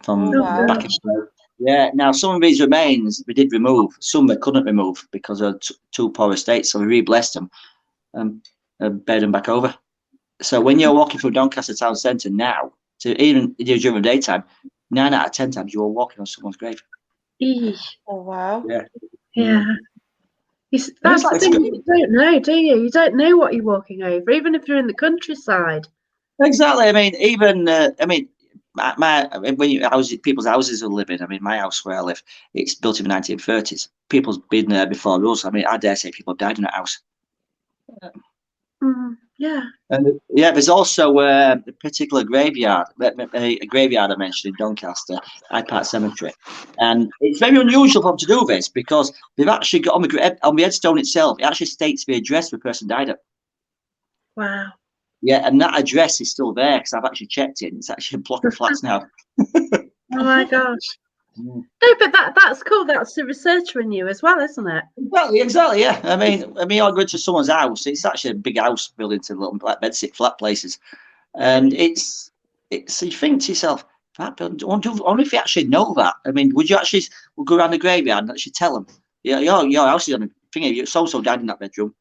from back in the day. Yeah, now some of these remains we did remove, some they couldn't remove because of too poor a state, so we re-blessed them and buried them back over. So when you're walking through Doncaster Town Centre now, even during the daytime, 9 out of 10 times you are walking on someone's grave. Oh, wow. Yeah. That's the thing you don't know, do you? You don't know what you're walking over, even if you're in the countryside. Exactly. I mean, even people's houses are living. I mean, my house where I live, it's built in the 1930s. People's been there before us. I mean, I dare say people have died in that house. Yeah. And there's also a particular graveyard, a graveyard I mentioned in Doncaster, Hyde Park Cemetery, and it's very unusual for them to do this because they've actually got on the headstone itself. It actually states the address the person died at. Wow. Yeah, and that address is still there because I've actually checked it. It's actually a block of flats now. Oh my gosh. No, but that's cool. That's the researcher in you as well, isn't it? Exactly. Yeah. I mean, I'll go to someone's house. It's actually a big house built into little like bedsit flat places, and it's. So you think to yourself, that building. I wonder if you actually know that. I mean, would you actually go around the graveyard and actually tell them, yeah, your house is on the thing. So died in that bedroom.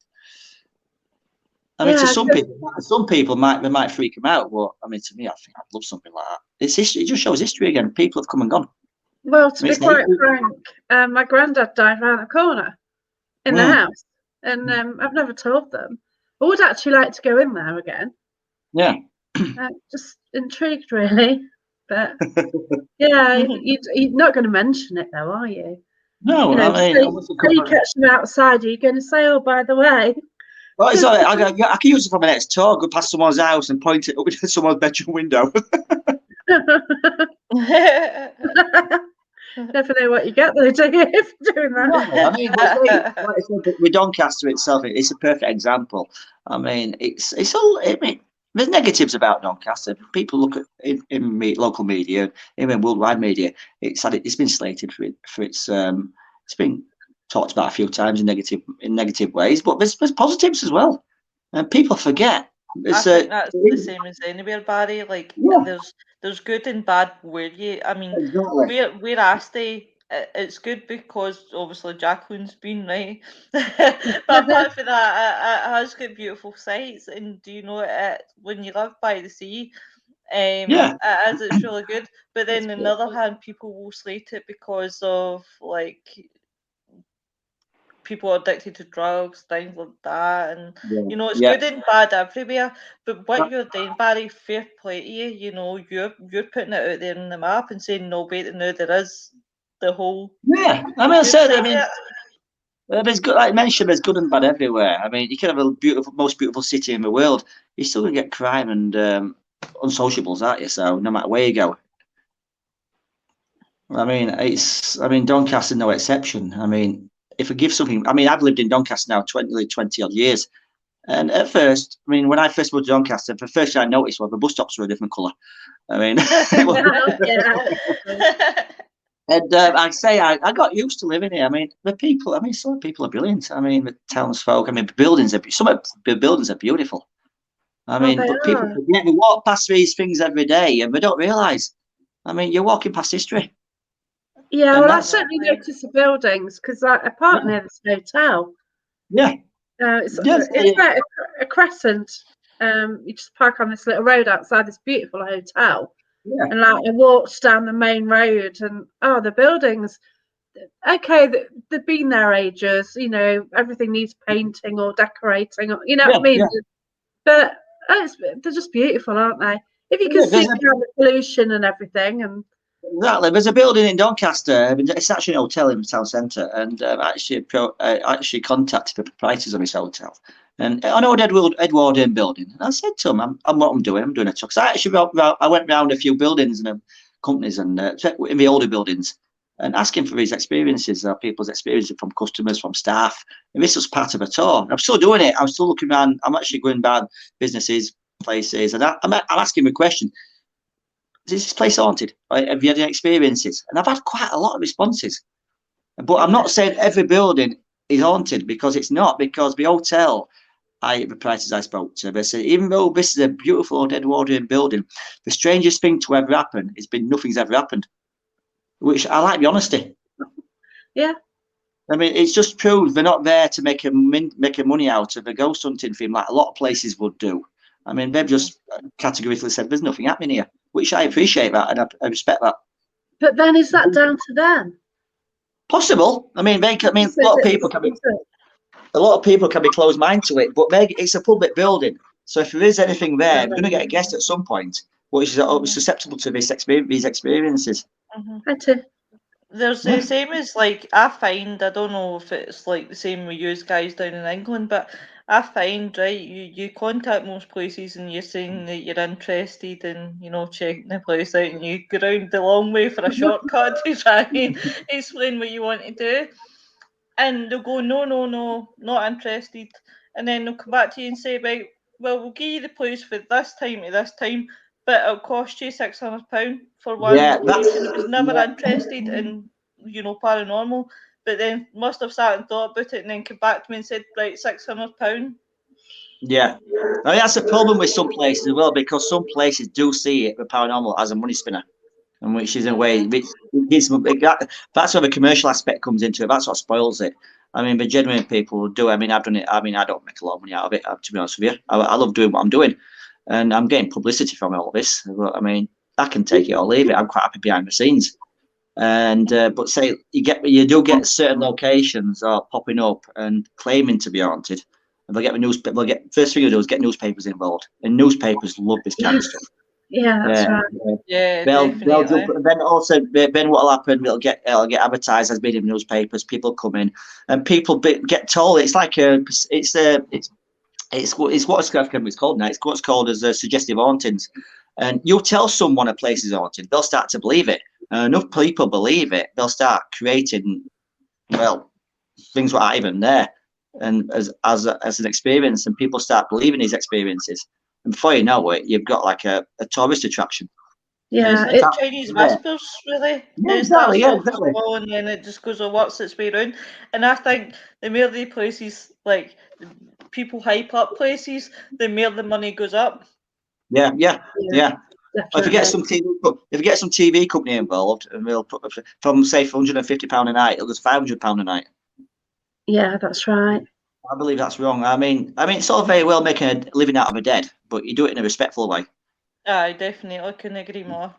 I mean, to some people might freak them out, but I mean, to me, I think I'd love something like that. It's history. It just shows history again. People have come and gone. Well, to be quite frank, my granddad died around the corner in the house, and I've never told them. I would actually like to go in there again. Yeah. Just intrigued, really. But yeah, you're not going to mention it, though, are you? No, You know, I mean, say you catch them outside, are you going to say, "Oh, by the way"? well, it's all right. I can use it for my next tour. Go past someone's house and point it up at someone's bedroom window. Never know what you get though, do you, if doing that? No, I mean, like I said, with Doncaster itself, it's a perfect example. I mean, it's all. I mean, there's negatives about Doncaster. People look at local media, even worldwide media. It's been slated for its. It's been talked about a few times in negative ways, but there's positives as well, and people forget. I think that's the same as anywhere, Barry. Like, Yeah. there's good and bad where you. I mean, Exactly. where I stay, it's good because obviously Jacqueline's been right. But apart from that, it has got beautiful sights, and do you know when you live by the sea, Yeah. it's really good. But then on the other hand, people will slate it because of like people are addicted to drugs, things like that, and you know it's good and bad everywhere. But what you're doing, Barry, fair play to you. You know you're putting it out there on the map and saying no, wait, no, there is the whole. Yeah, I mean, I said, I mean, there's good, like I mentioned, there's good and bad everywhere. I mean, you can have a most beautiful city in the world, you're still gonna get crime and unsociables, aren't you? So no matter where you go, I mean, Doncaster no exception. I mean, if I give something, I mean, I've lived in Doncaster now 20 odd years, and at first, I mean, when I first moved to Doncaster, the first thing I noticed was the bus stops were a different colour. I mean, and I say I got used to living here. I mean, the people. I mean, some people are brilliant. I mean, the townsfolk. I mean, some of the buildings are beautiful. I mean, but people forget. They walk past these things every day, and they don't realise. I mean, you're walking past history. Yeah, well, I certainly notice the buildings because I park near this hotel. Yeah. It's like a crescent. You just park on this little road outside this beautiful hotel. Yeah. And like I walked down the main road and the buildings, okay, they've been there ages, you know, everything needs painting or decorating, or, you know what I mean? Yeah. But they're just beautiful, aren't they? If you can see the pollution and everything. And exactly, there's a building in Doncaster. It's actually an hotel in the town centre, and actually contacted the proprietors of this hotel. And I know Edwardian building, and I said to him, I'm doing a tour. So I went round a few buildings and companies and in the older buildings, and asking for his experiences, people's experiences from customers, from staff. And this was part of a tour. I'm still doing it. I'm still looking around. I'm actually going around businesses, places, and I'm asking him a question. Is this place haunted? Have you had any experiences? And I've had quite a lot of responses. But I'm not saying every building is haunted, because it's not, because the hotel, the proprietors I spoke to, they said, even though this is a beautiful old Edwardian building, the strangest thing to ever happen has been nothing's ever happened. Which I like the honesty. Yeah. I mean, it's just proves they're not there to make a money out of a ghost hunting film like a lot of places would do. I mean, they've just categorically said there's nothing happening here, which I appreciate that and I respect that. But then is that down to them? Possible. I mean, a lot of people can be closed minded to it, but it's a public building, so if there is anything there, we're going to get a guest at some point, which is susceptible to these experiences. I too. There's the same as, like, I find, I don't know if it's like the same with you guys down in England, but I find, right, you contact most places and you're saying that you're interested in, you know, checking the place out, and you go around the long way for a shortcut to try and explain what you want to do. And they'll go, no, not interested. And then they'll come back to you and say, right, well, we'll give you the place for this time to this time, but it'll cost you £600 for one location. It was never interested in, you know, paranormal, but then must have sat and thought about it and then come back to me and said, right, £600. Yeah, I mean, that's a problem with some places as well, because some places do see it, the paranormal, as a money spinner, and which is in a way, that's where the commercial aspect comes into it. That's what spoils it. I mean, the genuine people do. I mean, I've done it. I mean, I don't make a lot of money out of it, to be honest with you. I love doing what I'm doing, and I'm getting publicity from all this. But, I mean, I can take it or leave it. I'm quite happy behind the scenes. And but say you do get certain locations are popping up and claiming to be haunted, and they'll get the newspaper. They'll get first thing they do is get newspapers involved, and newspapers love this kind of stuff. Yeah, that's right. Yeah, They'll definitely. jump, then also then what'll happen? It'll get advertised as being in newspapers. People come in, and people get told it's like it's what's called now. It's what's called as suggestive hauntings, and you tell someone a place is haunted, they'll start to believe it. Enough people believe it, they'll start creating things that aren't even there, and as an experience, and people start believing these experiences, and before you know it, you've got like a tourist attraction. Yeah, It's like Chinese whispers, really. Yeah, It starts exactly. off small and then it just goes and works its way around. And I think the more the places, like people hype up places, the more the money goes up. Yeah. If you get definitely. some TV company involved, and we'll put from say £150 a night, it'll just £500 a night. Yeah, that's right. I believe that's wrong. I mean, it's all very well making a living out of a dead, but you do it in a respectful way. I definitely couldn't agree more.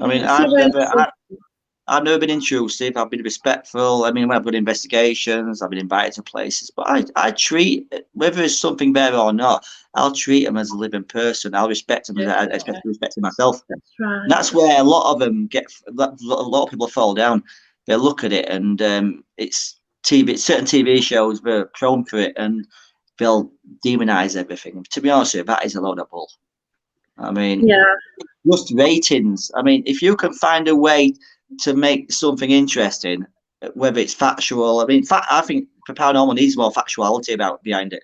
I mean, I've never been intrusive. I've been respectful. I mean, when I've got investigations, I've been invited to places, but I treat, whether it's something better or not, I'll treat them as a living person. I'll respect them as I expect to respect myself. That's right. And that's where a lot of them a lot of people fall down. They look at it, and it's certain TV shows were prone for it, and they'll demonize everything. To be honest with you, that is a load of bull. I mean, just ratings. I mean, if you can find a way to make something interesting, whether it's factual, I mean, I think for paranormal needs more factuality behind it.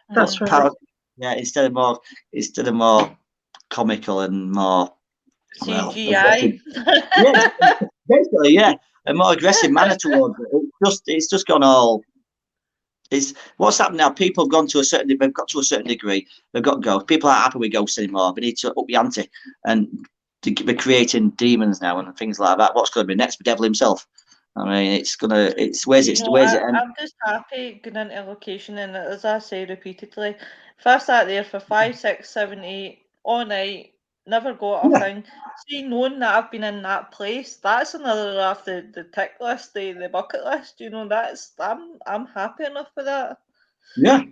That's right. Yeah, instead of more comical and more CGI. yeah, basically, yeah, a more aggressive manner towards it. It's just gone all. It's what's happened now. People have gone to a certain. They've got to a certain degree. They've got ghosts. People aren't happy with ghosts anymore. They need to up the ante, and they're creating demons now and things like that. What's going to be next? The devil himself. I mean, where's it? I'm just happy going into a location, and as I say repeatedly, if I sat there for 5, 6, 7, 8 all night, never got a thing, see, knowing that I've been in that place, that's another off the tick list, the bucket list. I'm happy enough with that. Yeah.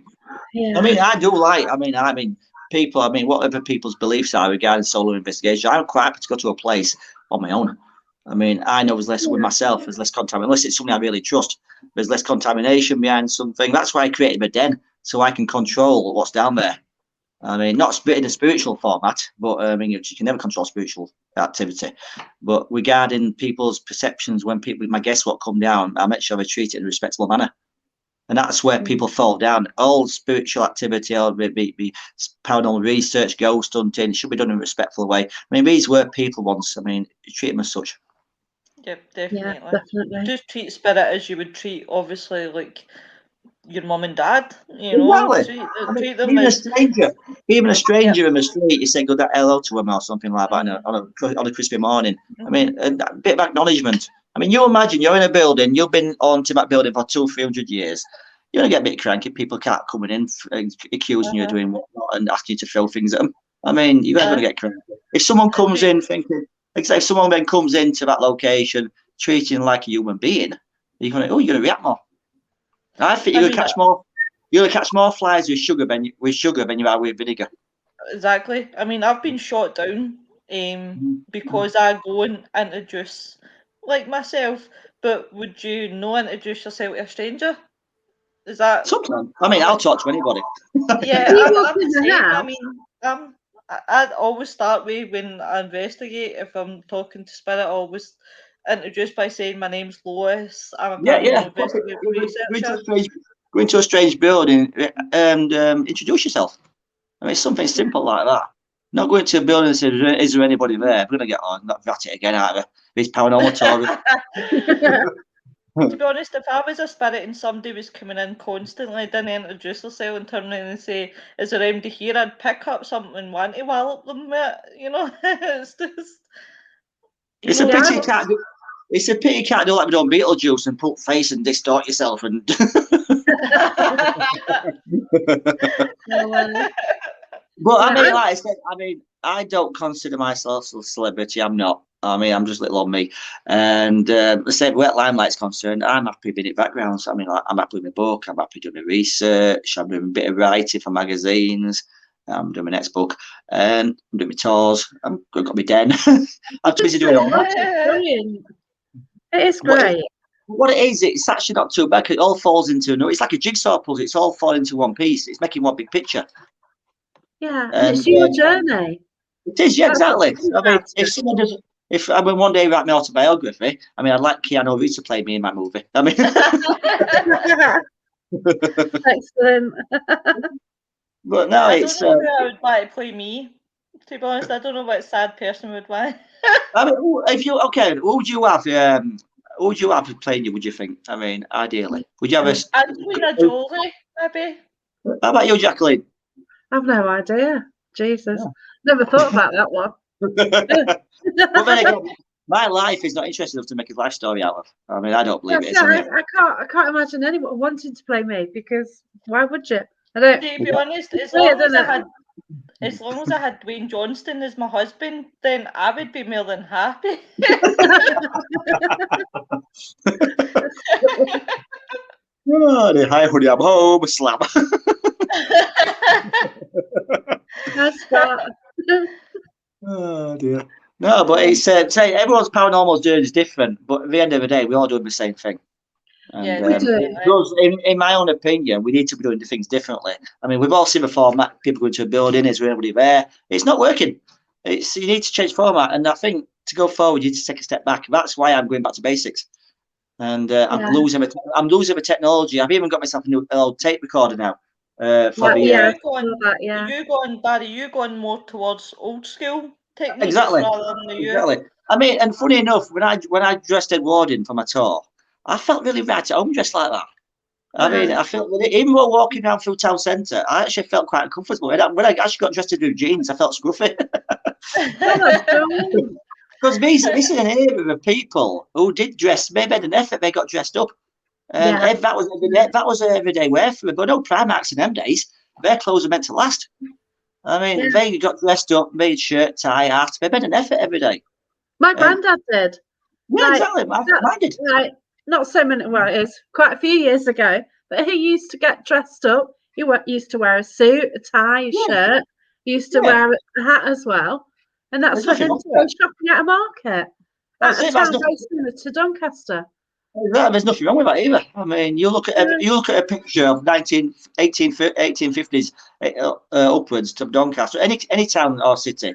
Yeah. I mean, I do like. I mean, people. I mean, whatever people's beliefs are regarding solo investigation, I'm quite happy to go to a place on my own. I mean, I know there's less with myself, there's less contamination, unless it's something I really trust. There's less contamination behind something. That's why I created a den, so I can control what's down there. I mean, not in a spiritual format, but I mean, you can never control spiritual activity. But regarding people's perceptions, when my guests what come down, I make sure I treat it in a respectable manner. And that's where people fall down. All spiritual activity, or be paranormal research, ghost hunting, should be done in a respectful way. I mean, these were people once. I mean, you treat them as such. Yep, definitely. Yeah, definitely. Just treat spirit as you would treat, obviously, like your mum and dad. You know, Exactly. treat them even as a stranger in the street, you say good hello to them or something like that on a crispy morning. I mean, a bit of acknowledgement. I mean, you imagine you're in a building, you've been on to that building for 200-300 years. You're going to get a bit cranky. People can't coming in accusing you of doing whatnot and asking you to throw things at them. I mean, you're going to get cranky. If someone comes in thinking, if someone then comes into that location treating like a human being, you're going to react more. I think you're going to catch more flies with sugar than you are with vinegar. Exactly. I mean, I've been shot down because I go and introduce like myself, but would you introduce yourself to a stranger? Is that sometimes? I mean, I'll talk to anybody. Yeah, I'm the same. I mean, I'd always start with when I investigate. If I'm talking to spirit, I always introduce by saying my name's Lois. I'm a paranormal investigative researcher. Go into a strange building and introduce yourself. I mean, it's something simple like that. Not going to a building and say, "Is there anybody there?" We're gonna get on, not at it again, aren't we? These paranormal tourists. To be honest, if I was a spirit and somebody was coming in constantly, didn't introduce herself and turn around and say, "Is there anybody here?" I'd pick up something and want to wallop them with it. You know, it's just. It's a pity you can't do. It's a pity you can't do like we do on Beetlejuice and put face and distort yourself and. But I mean, like I said, I don't consider myself a celebrity. I'm not. I mean, I'm just little on me. And the same where Limelight's concerned, I'm happy being in backgrounds. I mean, like, I'm happy with my book. I'm happy doing my research. I'm doing a bit of writing for magazines. I'm doing my next book. And I'm doing my tours. I've got my den. I'm too busy doing all that. Brilliant. It is What great. What it is, it's actually not too bad. It all falls into no. It's like a jigsaw puzzle. It's all falling into one piece. It's making one big picture. Yeah, and And it's your journey. it is, yeah, That's what's exactly. good I mean, about if someone does, if I mean one day write my autobiography, I mean, I'd like Keanu Reeves to play me in my movie. I mean, it. Excellent. but no, I it's. don't know who I would like to play me. To be honest, I don't know what sad person would want. I mean, if you okay, who would you have? Who would you have playing you? Would you think? I mean, ideally, would you have a? Angelina Jolie, maybe. How about you, Jacqueline? I've no idea. Jesus. No. Never thought about that one. But then again, my life is not interesting enough to make a life story out of. I mean, I don't believe it is. I can't imagine anyone wanting to play me, because why would you? I don't. To be honest, as Weird, long as isn't I it? had Dwayne Johnston as my husband, then I would be more than happy. Oh, hi, honey, I'm home. Slap. That's that. Oh dear. No, but it's say everyone's paranormal journey is different, but at the end of the day, we all doing the same thing. And Yeah, we do. in my own opinion, we need to be doing things differently. I mean, we've all seen the format. People go into a building, is there anybody there? It's not working. You need to change format, and I think to go forward, you need to take a step back. That's why I'm going back to basics. And I'm losing the technology. I've even got myself a new old tape recorder now. Barry, Yeah. you going more towards old school techniques Exactly. rather than the new? Exactly. I mean, and funny enough, when I dressed Edwardian for my tour, I felt really right at home dressed like that. I mean, I felt even while walking around through town centre, I actually felt quite comfortable. When I actually got dressed in new jeans, I felt scruffy. Because this is an era of people who did dress, they made an effort, they got dressed up. And that was everyday wear for them. But no Primarks in them days, their clothes are meant to last. I mean, they got dressed up, made shirt, tie, hat. They made an effort every day. My granddad did. Yeah, exactly. Mine did. Like, not so many, well, it is quite a few years ago, but he used to get dressed up. He used to wear a suit, a tie, a shirt. He used to wear a hat as well. And that's for him to go shopping at a market. At a town very similar to Doncaster. There's nothing wrong with that either. I mean, you look at a picture of 1850s upwards to Doncaster, any town or city,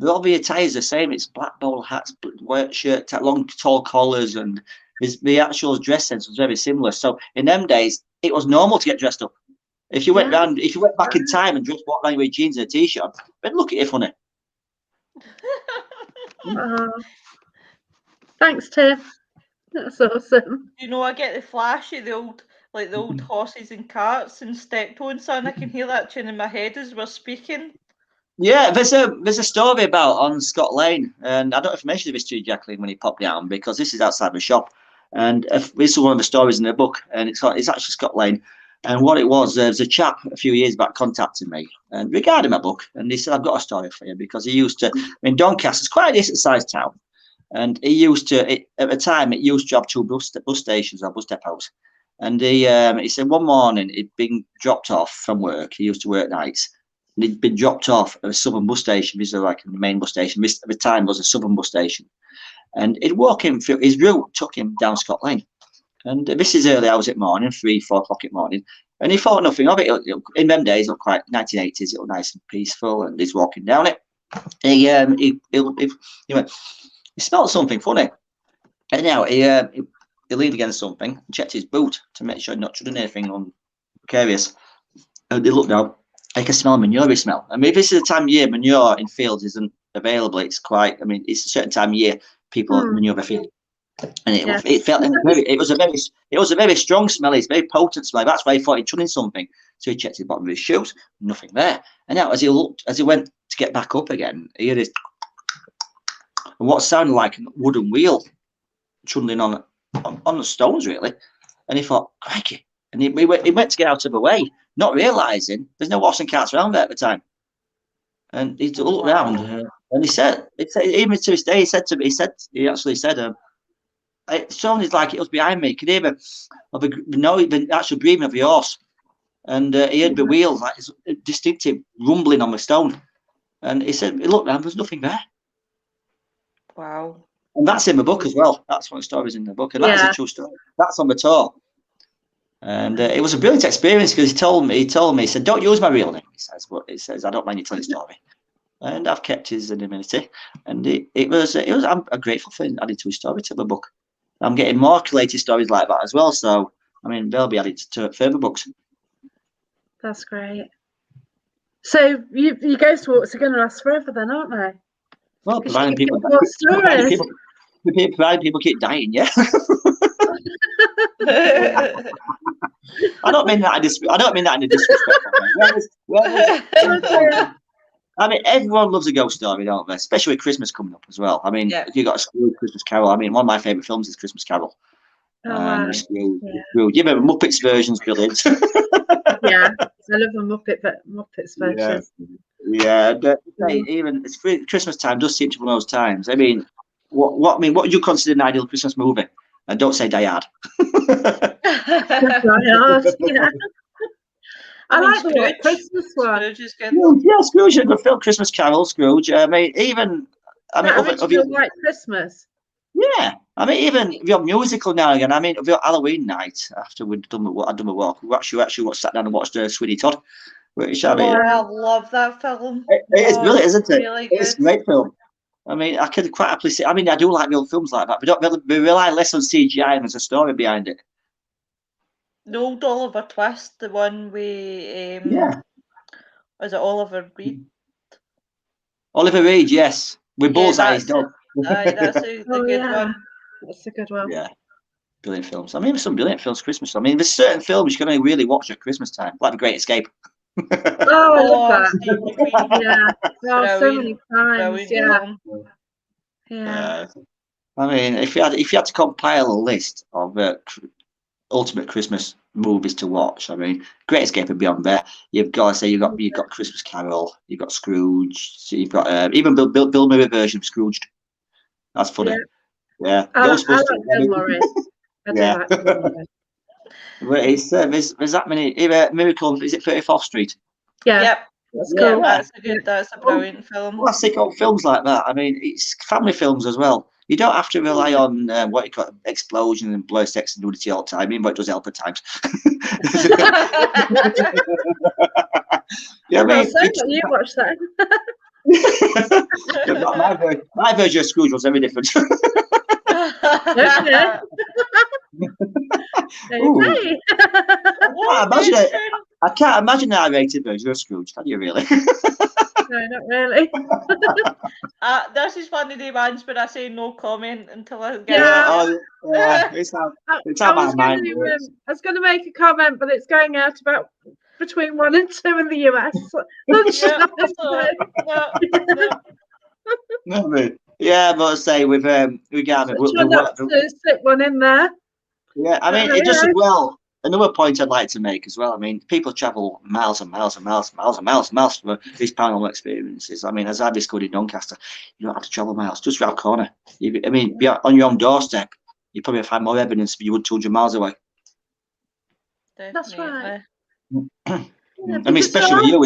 all the attire is the same. It's black bowler hats, white shirt, long tall collars, and the actual dress sense was very similar. So in them days, it was normal to get dressed up. If you went back in time and just walked around with jeans and a t-shirt, they'd look at you funny. Thanks, Tim. That's awesome. You know, I get the flash of the old horses and carts and step tones, and I can hear that tune in my head as we're speaking. Yeah, there's a story about on Scott Lane, and I don't know if I mentioned this to you, Jacqueline, when he popped down, because this is outside my shop, and this is one of the stories in the book, and it's actually Scott Lane. And what it was, there's a chap a few years back contacted me and regarding my book, and he said, I've got a story for you, because he used to, Doncaster's quite a decent sized town, and he used to, at the time, it used to have two bus stations or bus depots. And he said one morning he'd been dropped off from work. He used to work nights. And he'd been dropped off at a southern bus station. This is like the main bus station. This at the time was a southern bus station. And he'd walk him through, his route took him down Scott Lane. And this is early hours at morning, 3, 4 o'clock in the morning. And he thought nothing of it. In them days, it looked quite 1980s, it was nice and peaceful. And he's walking down it. He went, he smelled something funny. And now he leaned against something and checked his boot to make sure he'd not treading anything precarious. And he looked down. I can smell manure smell. I mean, this is the time of year manure in fields isn't available. It's quite, I mean, it's a certain time of year people manure the field. And it was a very strong smell. It's a very potent smell. That's why he thought he'd treading something. So he checked the bottom of his shoes, nothing there. And now as he went to get back up again, he heard this, and what sounded like a wooden wheel trundling on the stones, really. And he thought, crikey. And he went to get out of the way, not realising there's no horse and carts around there at the time. And he looked around, and he said, even to this day, he said to me, he actually said, it sounded like it was behind me. Could hear the actual breathing of the horse, and he heard the wheels, like this distinctive rumbling on the stone. And he said, he looked around, there's nothing there. Wow. And that's in the book as well. That's one of the stories in the book, and that is a true story. That's on the tour. And it was a brilliant experience because he told me, he said, don't use my real name. He says, but he says, I don't mind you telling the story. And I've kept his anonymity. And it was, I'm grateful for adding to his story to the book. I'm getting more collated stories like that as well. So, I mean, they'll be added to further books. That's great. So your ghost walks are going to last forever then, aren't they? Well, providing people keep dying, yeah. I don't mean that in a disrespectful way. I mean, everyone loves a ghost story, don't they? Especially with Christmas coming up as well. I mean, if you got a Scrooge Christmas Carol, I mean, one of my favourite films is Christmas Carol. Scrooge. Yeah, but Muppets version's brilliant. Yeah, I love the Muppets versions. Yeah, even it's Christmas time does seem to be one of those times. I mean, what would you consider an ideal Christmas movie? And don't say Die Hard. Die Hard, yeah. I like the White Christmas one. Scrooge is good. Yeah, Scrooge is a good film. Christmas Carol, Scrooge. I mean, White Christmas. Yeah, I mean, even if you're musical now and again. I mean, if you're Halloween night after I'd done my walk, we actually sat down and watched Sweeney Todd. Which I mean, I love that film. It is brilliant, isn't it? Really it's a great film. I mean, I could quite happily say. I mean, I do like the old films like that, but we rely less on CGI and there's a story behind it. The old Oliver Twist, the one with was it Oliver Reed? Oliver Reed, yes, with Bullseye's dog. That's a good one. That's a good one. Yeah, brilliant films. I mean, there's some brilliant films Christmas. I mean, there's certain films you can only really watch at Christmas time, like The Great Escape. I love that. Yeah, so many times. Yeah. I mean, if you had to compile a list of ultimate Christmas movies to watch, I mean, Great Escape would be on there. You've got to say you've got Christmas Carol, you've got Scrooge, so you've got even Bill Murray version of Scrooged. That's funny. Yeah. I like Bill Murray. Yeah. But it's there's that many. Miracle, is it 34th Street? Yeah. Yep. That's cool. That's a brilliant film. Classic old films like that. I mean, it's family films as well. You don't have to rely on what you call explosion and blood, sex, and nudity all the time, even though it does help at times. Yeah, I mean, you watch that. my version of Scrooge was very different. I can't imagine an R-rated version of Scrooge. Can you really? No, not really. This is one of the ones where I say no comment until I get it's how my mind works. I was going to make a comment, but it's going out about between 1 and 2 in the US. But I say with Gavin, we'll slip one in there. Yeah, I mean, it does well. Another point I'd like to make as well. I mean, people travel miles and miles and miles and miles and miles and miles for these paranormal experiences. I mean, as I discovered in Doncaster, you don't have to travel miles, just around the corner. I mean, be on your own doorstep, you probably find more evidence than you would 200 miles away. That's right. I mean, especially you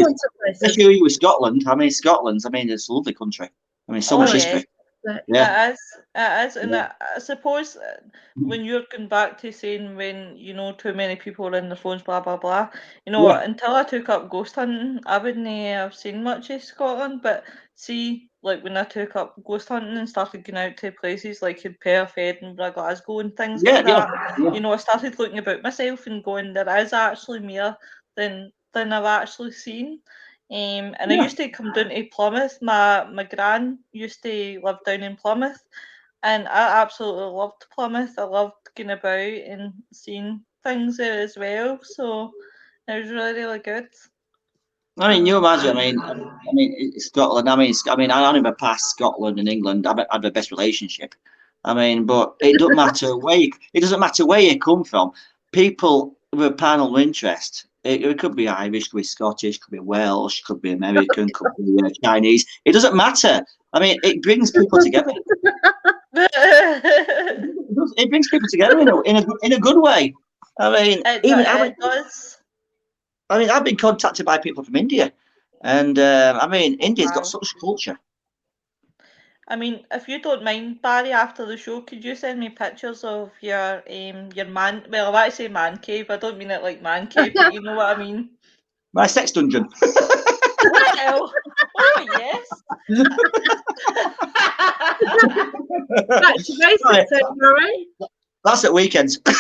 with Scotland. I mean, it's a lovely country. I mean, so much history. It is, and I suppose when you're going back to saying when too many people are in their phones, blah blah blah. Until I took up ghost hunting, I wouldn't have seen much of Scotland. But see, like when I took up ghost hunting and started going out to places like in Perth, Edinburgh, Glasgow, and things like that, I started looking about myself and going, there is actually more than I've actually seen. And I used to come down to Plymouth. My gran used to live down in Plymouth, and I absolutely loved Plymouth. I loved going about and seeing things there as well. So it was really, really good. I mean, you imagine. I mean, Scotland. I never passed Scotland and England. I had the best relationship. I mean, but it doesn't matter where you come from. People with a paranormal interest, It could be Irish, could be Scottish, could be Welsh, could be American, could be Chinese. It doesn't matter. I mean, it brings people together. It brings people together in a good way. I mean, it does. I mean, I've been contacted by people from India, and I mean, India's got such culture. I mean, if you don't mind, Barry, after the show, could you send me pictures of your man? Well, I want to say man cave. I don't mean it like man cave, but you know what I mean. My sex dungeon. Well, oh yes. Back to basics, Murray. That's at weekends. Well,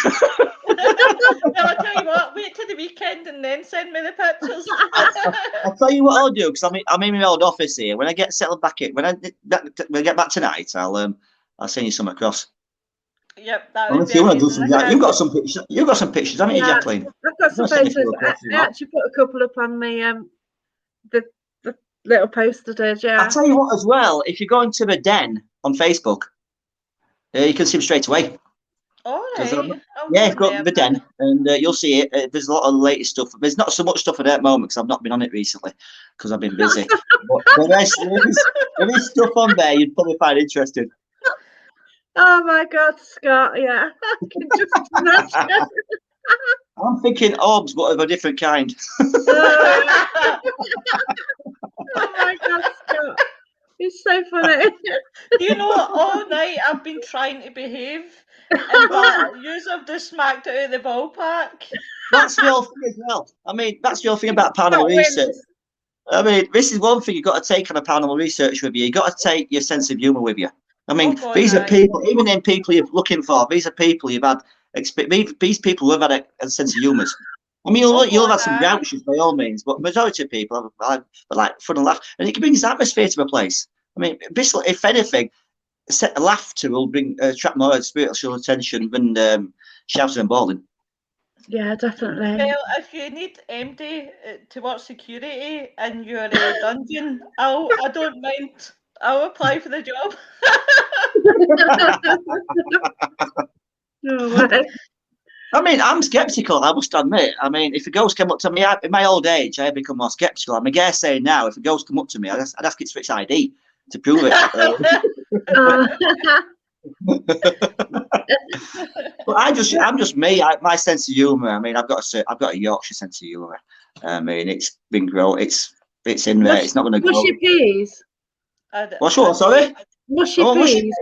I'll tell you what, wait till the weekend and then send me the pictures. I'll tell you what I'll do, because I'm in my old office here. When I get settled back in, when I get back tonight, I'll send you some across. Yep, that would be You've got some pictures. You've got some pictures, haven't you, Jacqueline? I've got some photos. I actually put a couple up on the little poster did. Yeah. I'll tell you what as well. If you go into the den on Facebook, you can see them straight away. All right. Yeah, go to the den and you'll see it. There's a lot of latest stuff. There's not so much stuff at that moment because I've not been on it recently because I've been busy. But there is stuff on there you'd probably find interesting. Oh my God, Scott! Yeah, I can just imagine. I'm thinking orbs, but of a different kind. Oh my God, Scott! It's so funny. You know, all night I've been trying to behave, and you have just smacked it out of the ballpark. That's the whole thing as well. I mean, that's the whole thing about paranormal research. I mean, this is one thing you've got to take on a paranormal research with you. You've got to take your sense of humour with you. I mean, these are people, even in people you're looking for, these are people you've had, these people who have had a sense of humour. I mean, you'll have had some grouches by all means, but the majority of people have like fun and laugh. And it can bring this atmosphere to a place. I mean, if anything, laughter will attract more spiritual attention than shouting and bawling. Yeah, definitely. Well, if you need MD to work security in your dungeon, I don't mind. I'll apply for the job. No way. I mean, I'm sceptical, I must admit. I mean, if a ghost came up to me, in my old age, I have become more sceptical. I'm against saying now, if a ghost come up to me, I'd ask it for its ID to prove it. But I'm just me. My sense of humour. I mean, I've got a Yorkshire sense of humour. I mean, it's been grown. It's in there. It's not going to go. Mushy peas. What's what? Sorry. Mushy peas.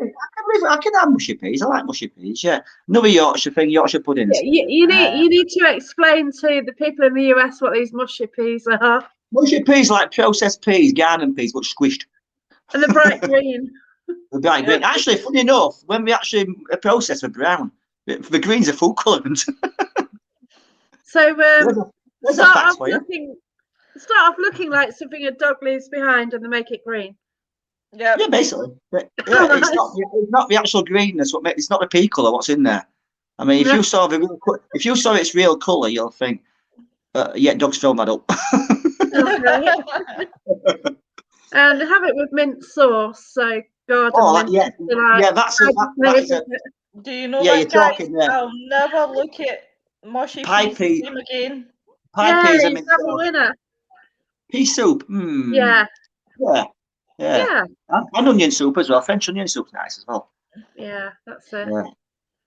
I can have mushy peas. I like mushy peas. Yeah. Another Yorkshire thing. Yorkshire puddings. Yeah, you need to explain to the people in the US what these mushy peas are. Mushy peas like processed peas, garden peas, but squished. And the bright green. The bright green. Actually, funny enough, when we actually process the brown, the greens are food coloured. So start off looking like something a dog leaves behind, and they make it green. Yeah, basically. It's not the actual greenness. It's not the pea colour. What's in there? I mean, if you saw its real colour, you'll think, yeah, dogs film that up. And have it with mint sauce. So garden mint. That's do you know what, guys? I'll never look at mushy peas again. Pie peas. Have a winner. Pea soup. Yeah. And onion soup as well. French onion soup's nice as well. Yeah, that's it.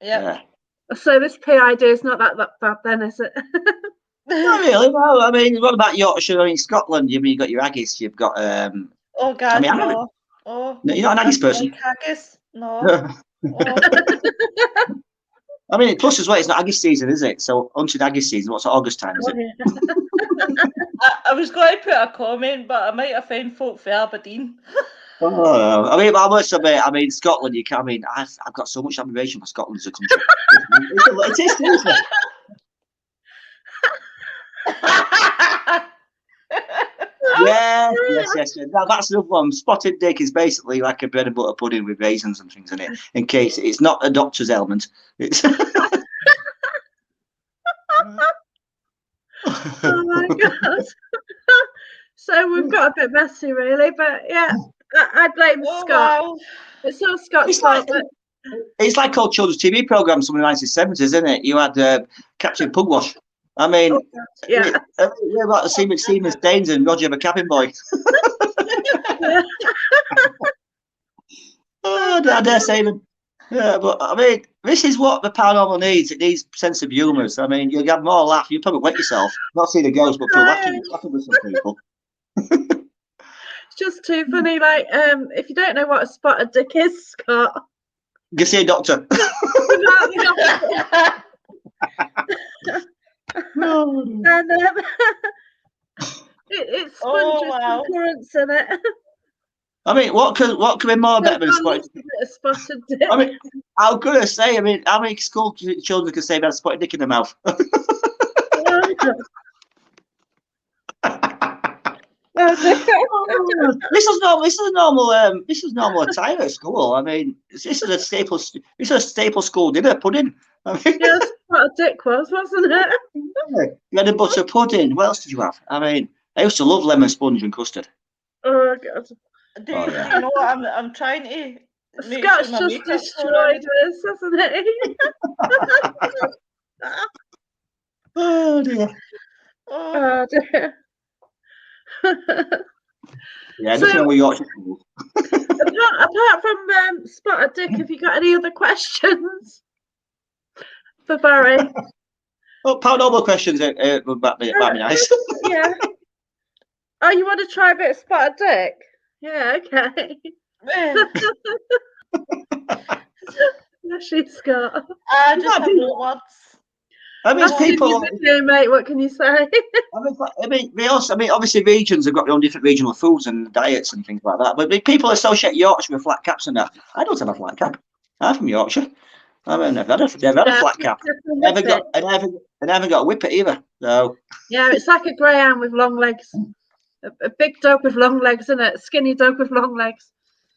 Yeah. So this pea idea is not that bad then, is it? Not really. No. I mean, what about Yorkshire? In Scotland, you've got your haggis. You've got. Oh God, I mean, no. No, you're not an haggis person. Like haggis? No. I mean, plus as well, it's not haggis season, is it? So, until haggis season, what's August time, is it? I was going to put a comment, but I might offend folk for Aberdeen. Oh, I mean, I must admit, Scotland, you can't. I mean, I've got so much admiration for Scotland as a country. It is, seriously. Yes. Now, that's another one. Spotted dick is basically like a bread and butter pudding with raisins and things in it. In case it's not a doctor's ailment. It's Oh my God. So we've got a bit messy, really, but yeah, I blame Scott. Wow. It's all Scott's fault. It's like old children's TV programs from the 1970s, isn't it? You had Captain Pugwash. I mean, Yeah. we're about to see Stephen Staines and Roger the Cabin Boy. Yeah. Oh, I dare say them. Yeah, but I mean, this is what the paranormal needs. It needs sense of humour. I mean, you'll have more laugh. You'll probably wet yourself. Not see the ghost, but feel laughing with some people. It's just too funny. Like, if you don't know what a spotted dick is, Scott, Go see a doctor. No. and it's sponges wow. and currants in it. I mean, what could be more better than a spotted? A spotted dick. I mean, I was gonna say. I mean, how many school children can say they had a spotted dick in their mouth? This is normal attire at school. I mean, this is a staple. This is a staple school dinner pudding. I mean, Yes, what a dick was, wasn't it? you had a butter pudding. What else did you have? I mean, I used to love lemon sponge and custard. Oh God! Do you know what I'm trying to make Scott's sure my just makeup's destroyed us, hasn't he? Oh dear. Oh, Oh dear. Yeah, So- nothing wrong with Yorkshire schools. apart from spotted dick, have you got any other questions for Barry? Oh, paranormal questions would be nice. Yeah. Oh, you want to try a bit of spotted dick? Yeah, okay. Actually, Scott. I just have no words. I mean, I've seen people. your video, mate. What can you say? I mean, obviously, regions have got their own different regional foods and diets and things like that. But people associate Yorkshire with flat caps and that. I don't have a flat cap. I'm from Yorkshire. I mean, I've had a flat cap. I haven't got a whippet either. So Yeah, it's like a greyhound with long legs. A big dog with long legs, isn't it? A skinny dog with long legs.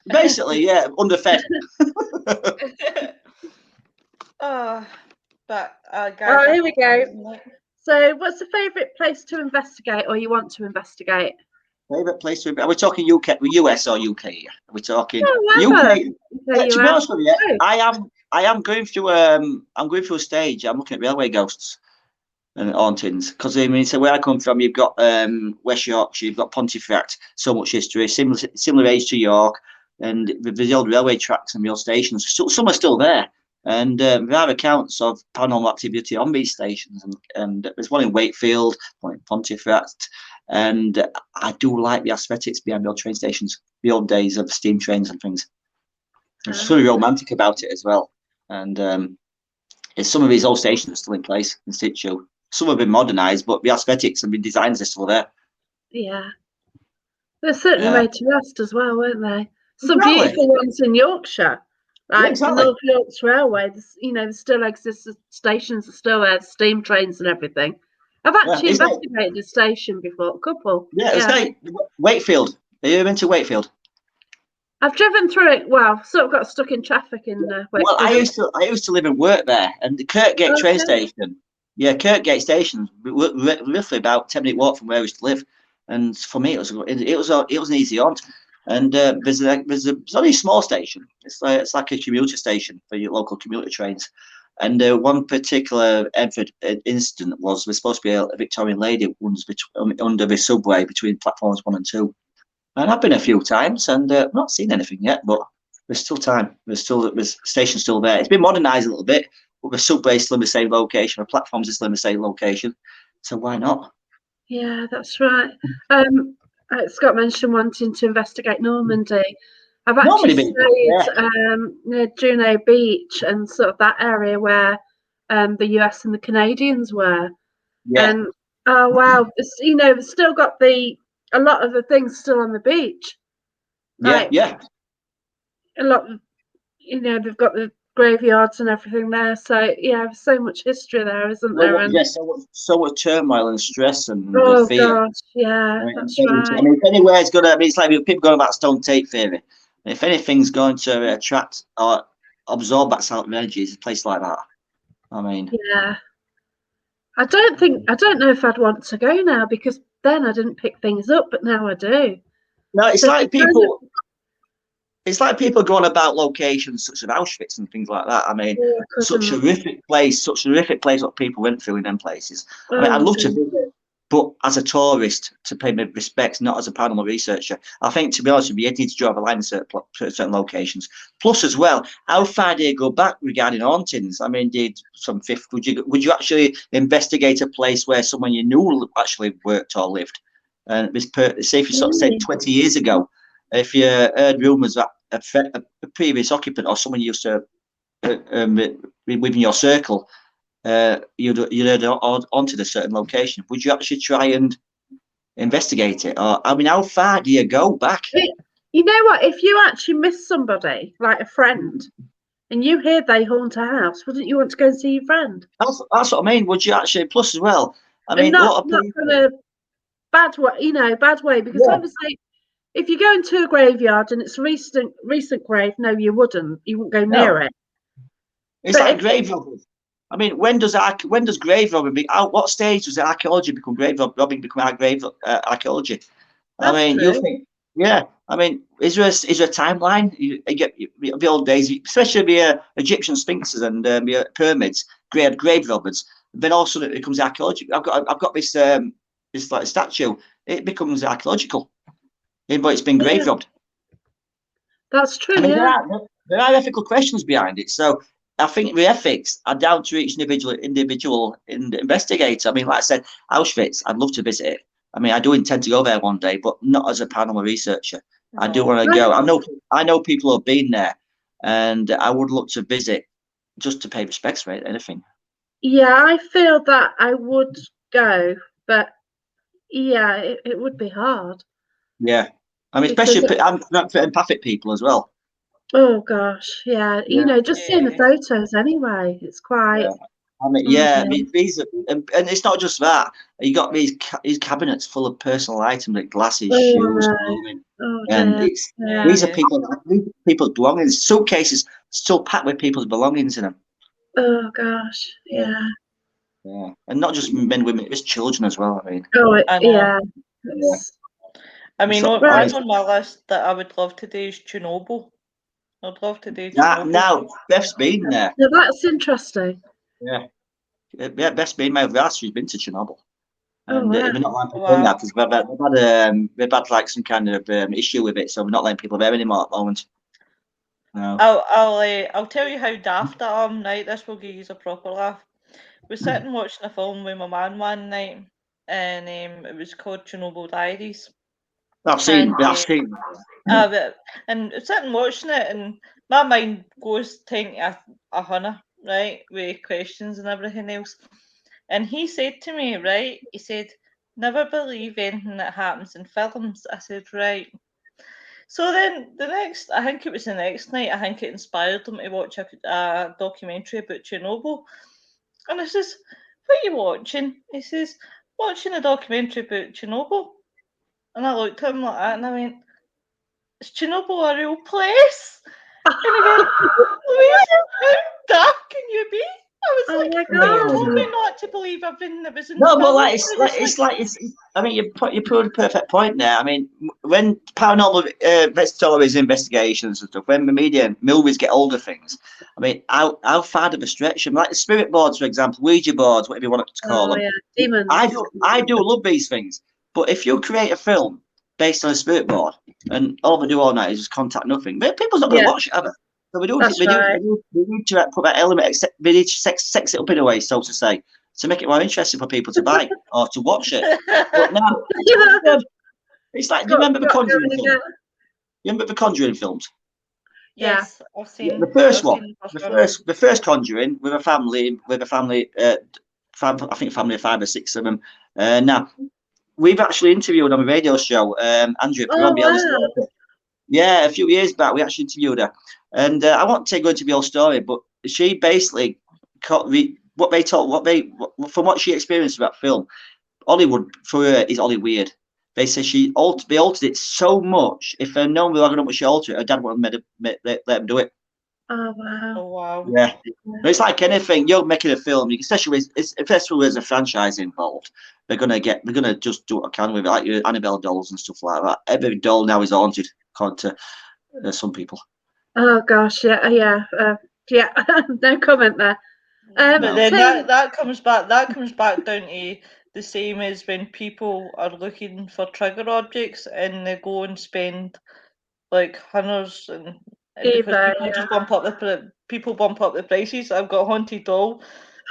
basically, yeah, underfed. Oh, but guys. Oh, here we go. So, what's the favourite place to investigate, or you want to investigate? Favorite place to be? Are we talking UK, US or UK? Are we talking Wherever. UK? Okay, To be honest with you, Oh. I am going through I'm going through a stage. I'm looking at railway ghosts and hauntings because I mean, so where I come from, you've got West Yorkshire, you've got Pontefract, so much history, similar age to York, and the old railway tracks and the old stations. Some are still there, and there are accounts of paranormal activity on these stations, and there's one in Wakefield, one in Pontefract, and I do like the aesthetics behind the old train stations, the old days of steam trains and things. There's something romantic about it as well, and some of these old stations are still in place in situ. Some have been modernised, but the aesthetics and the designs are still there. Yeah. They're certainly made to last as well, weren't they? Some Exactly. beautiful ones in Yorkshire, like exactly. North Yorkshire Railway. There still exist. The stations are still there, steam trains and everything. I've actually investigated a station before, a couple. It's like Wakefield. Are you into Wakefield? I've driven through it. Well, sort of got stuck in traffic in Wakefield. Well, I used to live and work there, and the Kirkgate train station. Yeah, Kirkgate Station, roughly about 10-minute walk from where I used to live. And for me, it was an easy haunt. And there's only a small station. It's like a commuter station for your local commuter trains. And one particular incident was there's supposed to be a Victorian lady under the subway between platforms 1 and 2. And I've been a few times and not seen anything yet, but there's still time. There's station still there. It's been modernised a little bit, but the subway is still in the same location. The platforms are still in the same location. So why not? Yeah, that's right. Scott mentioned wanting to investigate Normandy. I've actually stayed near Juno Beach and sort of that area where the US and the Canadians were. Yeah. And oh wow, they've still got a lot of the things still on the beach. Yeah. A lot of, they've got the graveyards and everything there. So yeah, there's so much history there, isn't there? And so much turmoil and stress and fear. Gosh, yeah, that's right. I mean, if anywhere's it's like people going about stone tape theory. If anything's going to attract or absorb that sort of energy, it's a place like that. I mean, yeah. I don't know if I'd want to go now because then I didn't pick things up, but now I do. No, it's like people. it's like people going about locations such as Auschwitz and things like that. I mean, Oh, I such a couldn't. horrific place, what people went through in them places. I mean, I'd Oh, love to dear. visit, but as a tourist to pay my respects, not as a paranormal researcher. I think, to be honest with you, you need to draw a line in certain locations. Plus, as well, how far do you go back regarding hauntings? I mean, would you actually investigate a place where someone you knew actually worked or lived? And say if you sort of said Really? 20 years ago, if you heard rumours that a previous occupant or someone you used to within your circle, you'd heard onto a certain location, would you actually try and investigate it? Or I mean, how far do you go back? You know what? If you actually miss somebody, like a friend, and you hear they haunt a house, wouldn't you want to go and see your friend? That's what I mean. Would you actually? Plus, as well, I And mean, a not lot of not people. from a bad way, bad way. Because Yeah, obviously, if you go into a graveyard and it's a recent grave, no, you wouldn't. You wouldn't go near no, it. it's But like if grave robbers. I mean, when does grave robbing what stage does archaeology become robbing become archaeology? I that's mean, you true. think, yeah. I mean, is there a timeline? You get the old days, especially the Egyptian sphinxes and the pyramids, grave robbers. Then all of a sudden it becomes archaeological. I've got this like statue. It becomes archaeological, but it's been grave Yeah, robbed. that's I true. mean, Yeah. there are ethical questions behind it. So I think the ethics are down to each individual investigator. I mean, like I said, Auschwitz, I'd love to visit it. I mean, I do intend to go there one day, but not as a paranormal researcher. I do No. want to go. I know people who have been there, and I would look to visit just to pay respects for it. Anything. Yeah, I feel that I would go, but yeah, it would be hard Yeah. I mean, because, especially I'm not for empathic people as well. oh gosh, yeah, Yeah. just seeing the Yeah. photos anyway, it's quite, Yeah. I mean, oh yeah, I dear. mean, these are, and it's not just that. You got these cabinets full of personal items like glasses, Oh shoes, no, clothing, oh and dear, it's yeah, these are Yeah. people's belongings. Suitcases still packed with people's belongings in them. oh gosh, Yeah, yeah, yeah, and not just men, women, it's children as well. I mean, oh I know. yeah, yeah, I it's mean, sort of, I one right, mean, on my list that I would love to do is Chernobyl. I'd love to do that Chernobyl. now Beth's been there. now that's interesting. Yeah, yeah, Beth's been my last. She's been to Chernobyl. Oh And wow, we're not letting people in now Wow. because we've had like some kind of issue with it, so we're not letting people there anymore at the moment. No. I'll tell you how daft I am. Right, this will give you a proper laugh. We're sitting watching a film with my man one night, and it was called Chernobyl Diaries. I've And seen. I've seen. and sitting watching it, and my mind goes to a hunter, right, with questions and everything else. And he said to me, right, he said, "Never believe anything that happens in films." I said, "Right." So then I think it was the next night, I think it inspired him to watch a documentary about Chernobyl. And I says, "What are you watching?" He says, "Watching a documentary about Chernobyl." And I looked at him like that and I went, "Is Chernobyl a real place?" And he went, "Louisa, how dark can you be?" I was oh like, my "But you told god, me not to believe everything that was in No, but films." I was like, I mean, you put a perfect point there. I mean, when paranormal stories, investigations and stuff, when the media and movies get older things, I mean, how far do they stretch them? Like the spirit boards, for example, Ouija boards, whatever you want to call oh them. yeah, demons. I do love these things, but if you create a film based on a spirit board and all they do all night is just contact nothing, people's not going to Yeah, watch it, are they? So that's right. we need to put that element, we need to sex it up in a way, so to say, to make it more interesting for people to buy or to watch it. But now, it's like, do you remember the Got Conjuring going film? again. You remember the Conjuring films? Yeah. "Yes, I've Yeah, seen, the first I've one, seen the first one." the first Conjuring with a family, I think a family of 5 or 6 of them. Now we've actually interviewed on a radio show, Andrea Oh Perron, the eldest wow. daughter. Yeah, a few years back, we actually interviewed her, and I won't go into the whole story, but she basically from what she experienced about film, Hollywood for her is Holly weird. They say they altered it so much. If they'd known how much she altered it, her dad would have let them do it. Oh wow. Oh wow. Yeah. But it's like anything. You're making a film, especially especially there's a franchise involved. They're gonna just do what I can with it, like your Annabelle dolls and stuff like that. Every doll now is haunted, according to some people. Oh gosh, yeah. No comment there. But then Tim, that comes back down to the same as when people are looking for trigger objects and they go and spend like hundreds and because Eva, people just bump up the prices. I've got a haunted doll.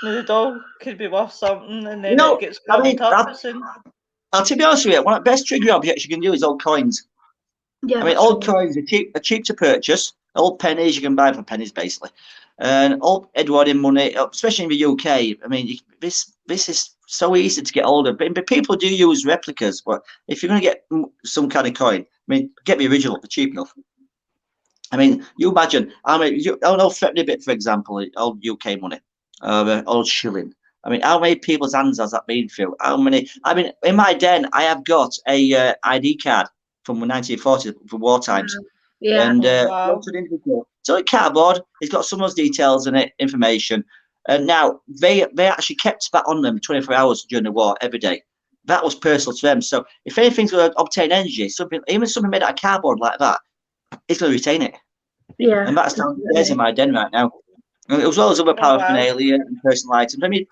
Now the doll could be worth something, and then No, it gets I mean, pumped up. As soon. I'll to be honest with you, one of the best trigger objects you can do is old coins. yeah, I mean, that's old right. coins are cheap to purchase. Old pennies you can buy for pennies, basically. And old Edwardian money, especially in the UK. I mean, this is so easy to get hold of. But people do use replicas. But if you're going to get some kind of coin, I mean, get the original for cheap enough. I mean, you imagine. I mean, old threatening bit, for example, old UK money, old shilling. I mean, how many people's hands has that been through? How many? I mean, in my den, I have got a ID card from the 1940s, from war times. Yeah. And Wow. it's only cardboard. It's got some of those details in it, information. And now they actually kept that on them 24 hours during the war every day. That was personal to them. So if anything's going to obtain energy, even something made out of cardboard like that, it's going to retain it. Yeah. And that's downstairs in my den right now. As well as other Oh, paraphernalia and personal items. I mean,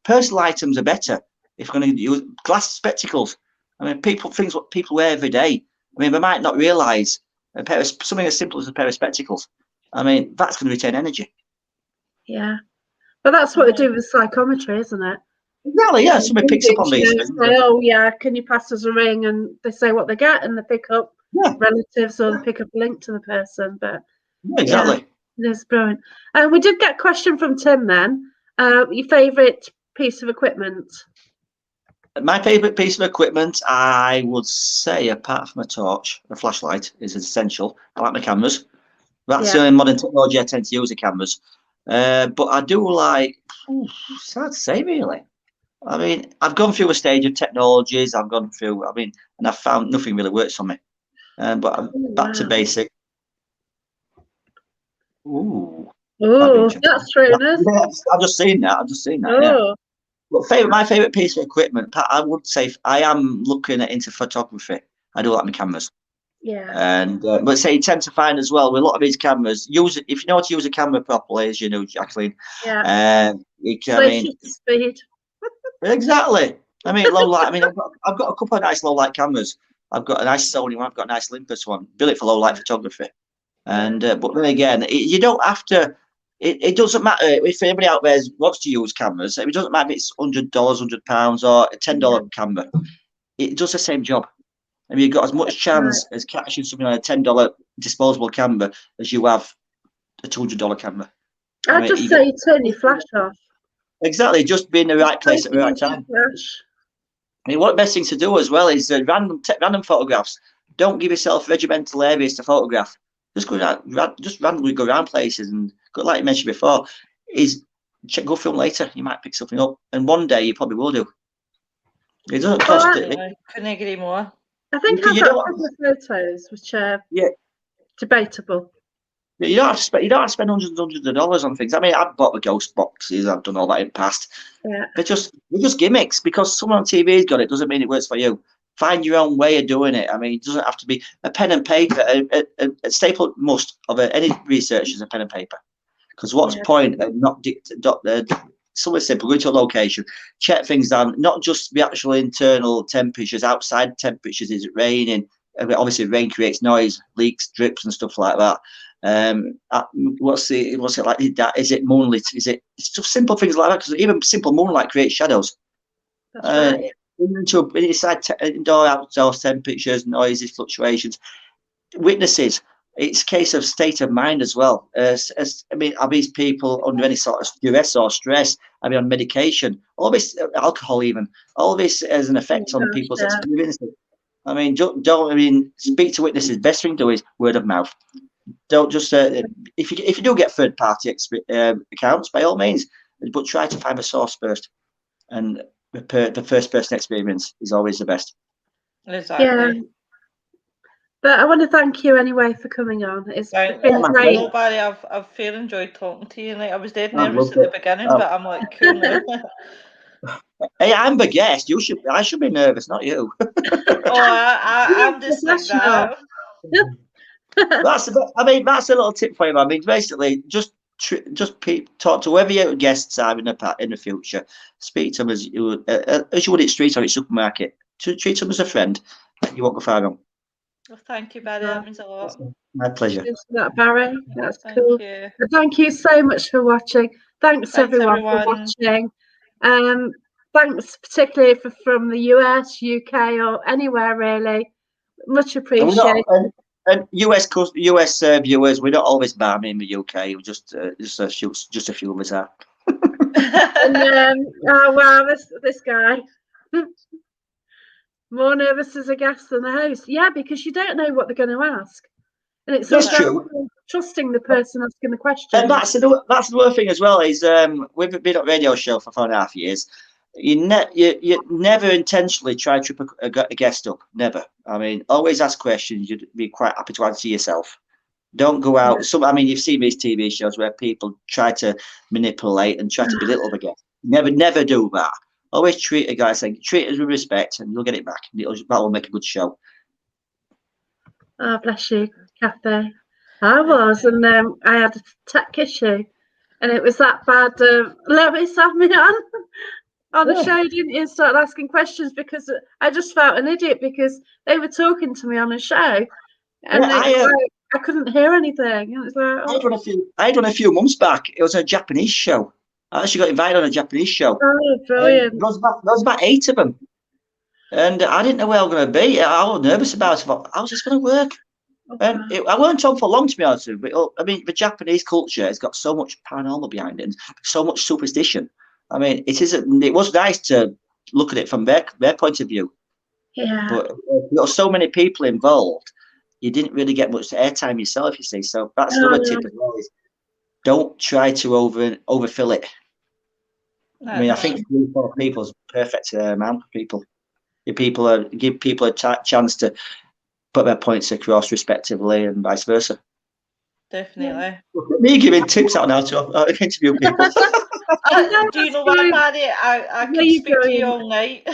personal items are better if you're going to use glass spectacles. I mean, things what people wear every day. I mean, they might not realise something as simple as a pair of spectacles. I mean, that's going to retain energy. Yeah. But that's what they do with psychometry, isn't it? Exactly, yeah. Somebody picks up on these things. Say, oh, yeah, can you pass us a ring? And they say what they get, and they pick up relatives or they pick up a link to the person. But exactly. Yeah, it's brilliant. We did get a question from Tim then. Your favourite piece of equipment? My favourite piece of equipment, I would say, apart from a torch, a flashlight is essential. I like my cameras. That's the only modern technology I tend to use, the cameras. But I do like, it's hard to say, really. I mean, I've gone through a stage of technologies. I've gone through, and I've found nothing really works for me. But I'm back to basic. Ooh, that's true. I've just seen that. Yeah. But my favourite piece of equipment, I would say, I am looking into photography. I do like my cameras. Yeah. And but say you tend to find as well with a lot of these cameras, if you know how to use a camera properly, as you know, Jacqueline. Yeah. Speed. Exactly. I mean, low light. I mean, I've got a couple of nice low light cameras. I've got a nice Sony one. I've got a nice Olympus one. Built it for low light photography. And but then again, you don't have to. It doesn't matter if anybody out there wants to use cameras. It doesn't matter if it's $100, £100, or a $10 camera. It does the same job. I mean, you've got as much chance as catching something on a $10 disposable camera as you have a $200 camera. I'd just say turn your flash off. Exactly, just be in the right place at the right time. I mean, what the best thing to do as well is random photographs. Don't give yourself regimental areas to photograph. Just go around, just randomly go around places, and like you mentioned before, go film later. You might pick something up, and one day you probably will do. It doesn't cost it. Couldn't agree more. I think I've got a couple of photos which are debatable. You don't have to spend hundreds and hundreds of dollars on things. I mean, I've bought the ghost boxes. I've done all that in the past. Yeah. They're just gimmicks. Because someone on TV's got it doesn't mean it works for you. Find your own way of doing it. I mean, it doesn't have to be a pen and paper. A staple must of any research is a pen and paper. Because what's the point of not somewhere simple, go to a location, check things down, not just the actual internal temperatures, outside temperatures. Is it raining? Obviously, rain creates noise, leaks, drips, and stuff like that. What's it like? Is it moonlit? It's just simple things like that, because even simple moonlight creates shadows. That's right. Inside indoor, outdoor temperatures, noises, fluctuations, witnesses. It's a case of state of mind as well. I mean, are these people under any sort of duress or stress? Are they on medication? All this, alcohol even. All this has an effect on people's experiences. I mean, speak to witnesses. Best thing to do is word of mouth. Don't just if you do get third party accounts, by all means, but try to find a source first. And the first person experience is always the best. Exactly. Yeah. But I want to thank you anyway for coming on. It's been great. No, Barry, I've fair enjoyed talking to you. Like, I was dead nervous at the beginning, but I'm like cool now. Hey, I'm the guest. I should be nervous, not you. I'm just like that. That's that's a little tip for you. I mean, basically, just talk to whoever your guests are in the future. Speak to them as you would at street or at supermarket. Treat them as a friend. You won't go far wrong. Well, thank you, Barry. That means a lot. My pleasure. Cheers for that, Barry. That's Thank cool. you. And thank you so much for watching. Thanks everyone for everyone. watching. Thanks particularly from the US, UK, or anywhere really. Much appreciated. And US viewers, we're not always balmy in the UK. We're just a few of us are. And oh wow, this guy. More nervous as a guest than a host. Yeah, because you don't know what they're going to ask. And it's That's all true. trusting the person asking the question. And that's another thing as well is we've been at radio show for 4.5 years. You never intentionally try to trip a guest up. Never. I mean, always ask questions. You'd be quite happy to answer yourself. Don't go out. I mean, you've seen these TV shows where people try to manipulate and try to belittle the guest. Never do that. Always treat a guy treat us with respect, and you'll get it back. That will make a good show. Oh, bless you, Kathy. I was, and I had a tech issue, and it was that bad. Lewis had me on the show, didn't you? Started asking questions because I just felt an idiot because they were talking to me on a show, and I couldn't hear anything. It was like, I had one a few months back. It was a Japanese show. I actually got invited on a Japanese show. Oh, brilliant! There was about 8 of them, and I didn't know where I was going to be. I was nervous about it. But how's this going to work? And I weren't on for long, to be honest with you. But I mean, the Japanese culture has got so much paranormal behind it, and so much superstition. I mean, it was nice to look at it from their point of view. Yeah. But there were so many people involved, you didn't really get much airtime yourself, you see. So that's another tip as well, is don't try to overfill it. I mean, I think 3 or 4 people is the perfect amount of people. Give people a chance to put their points across respectively and vice versa. Definitely. Me giving tips out now to interview people. Do you know what, Barry? I could speak to you all night.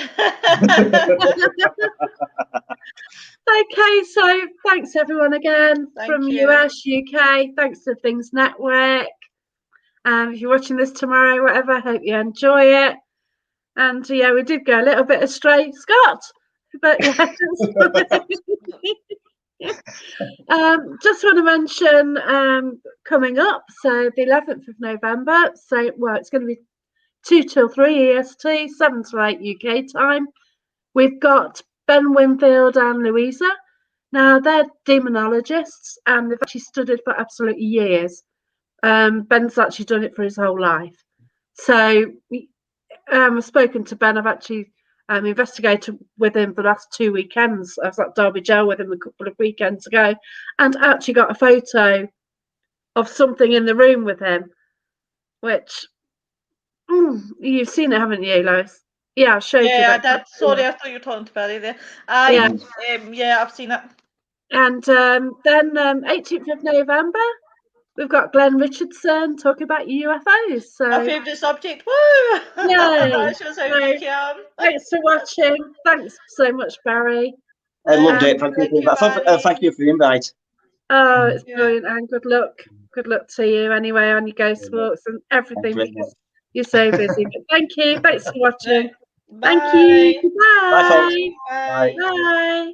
Okay, so thanks everyone again from US, UK. Thanks to Things Network. If you're watching this tomorrow, whatever, I hope you enjoy it. And yeah, we did go a little bit astray, Scott. But yeah. Just want to mention coming up, so the 11th of November. So it's going to be 2 till 3 EST, 7 to 8 UK time. We've got Ben Winfield and Louisa. Now they're demonologists, and they've actually studied for absolutely years. Ben's actually done it for his whole life. So I've spoken to Ben. I've actually investigated with him the last 2 weekends. I was at Derby Jail with him a couple of weekends ago, and actually got a photo of something in the room with him, which you've seen it, haven't you, Lois? Yeah, I showed you that. Yeah, sorry, I thought you were talking to Barry there. Yeah, I've seen it. And then 18th of November, we've got Glenn Richardson talking about UFOs. So my favourite subject. Woo! Yay! Thanks for watching. Thanks so much, Barry. I loved it. Thank you for the invite. Oh, it's brilliant, and good luck. Good luck to you anyway on your ghost walks and everything, because you're so busy. But thank you. Thanks for watching. Bye. Thank you. Goodbye. Bye, folks. Bye. Bye.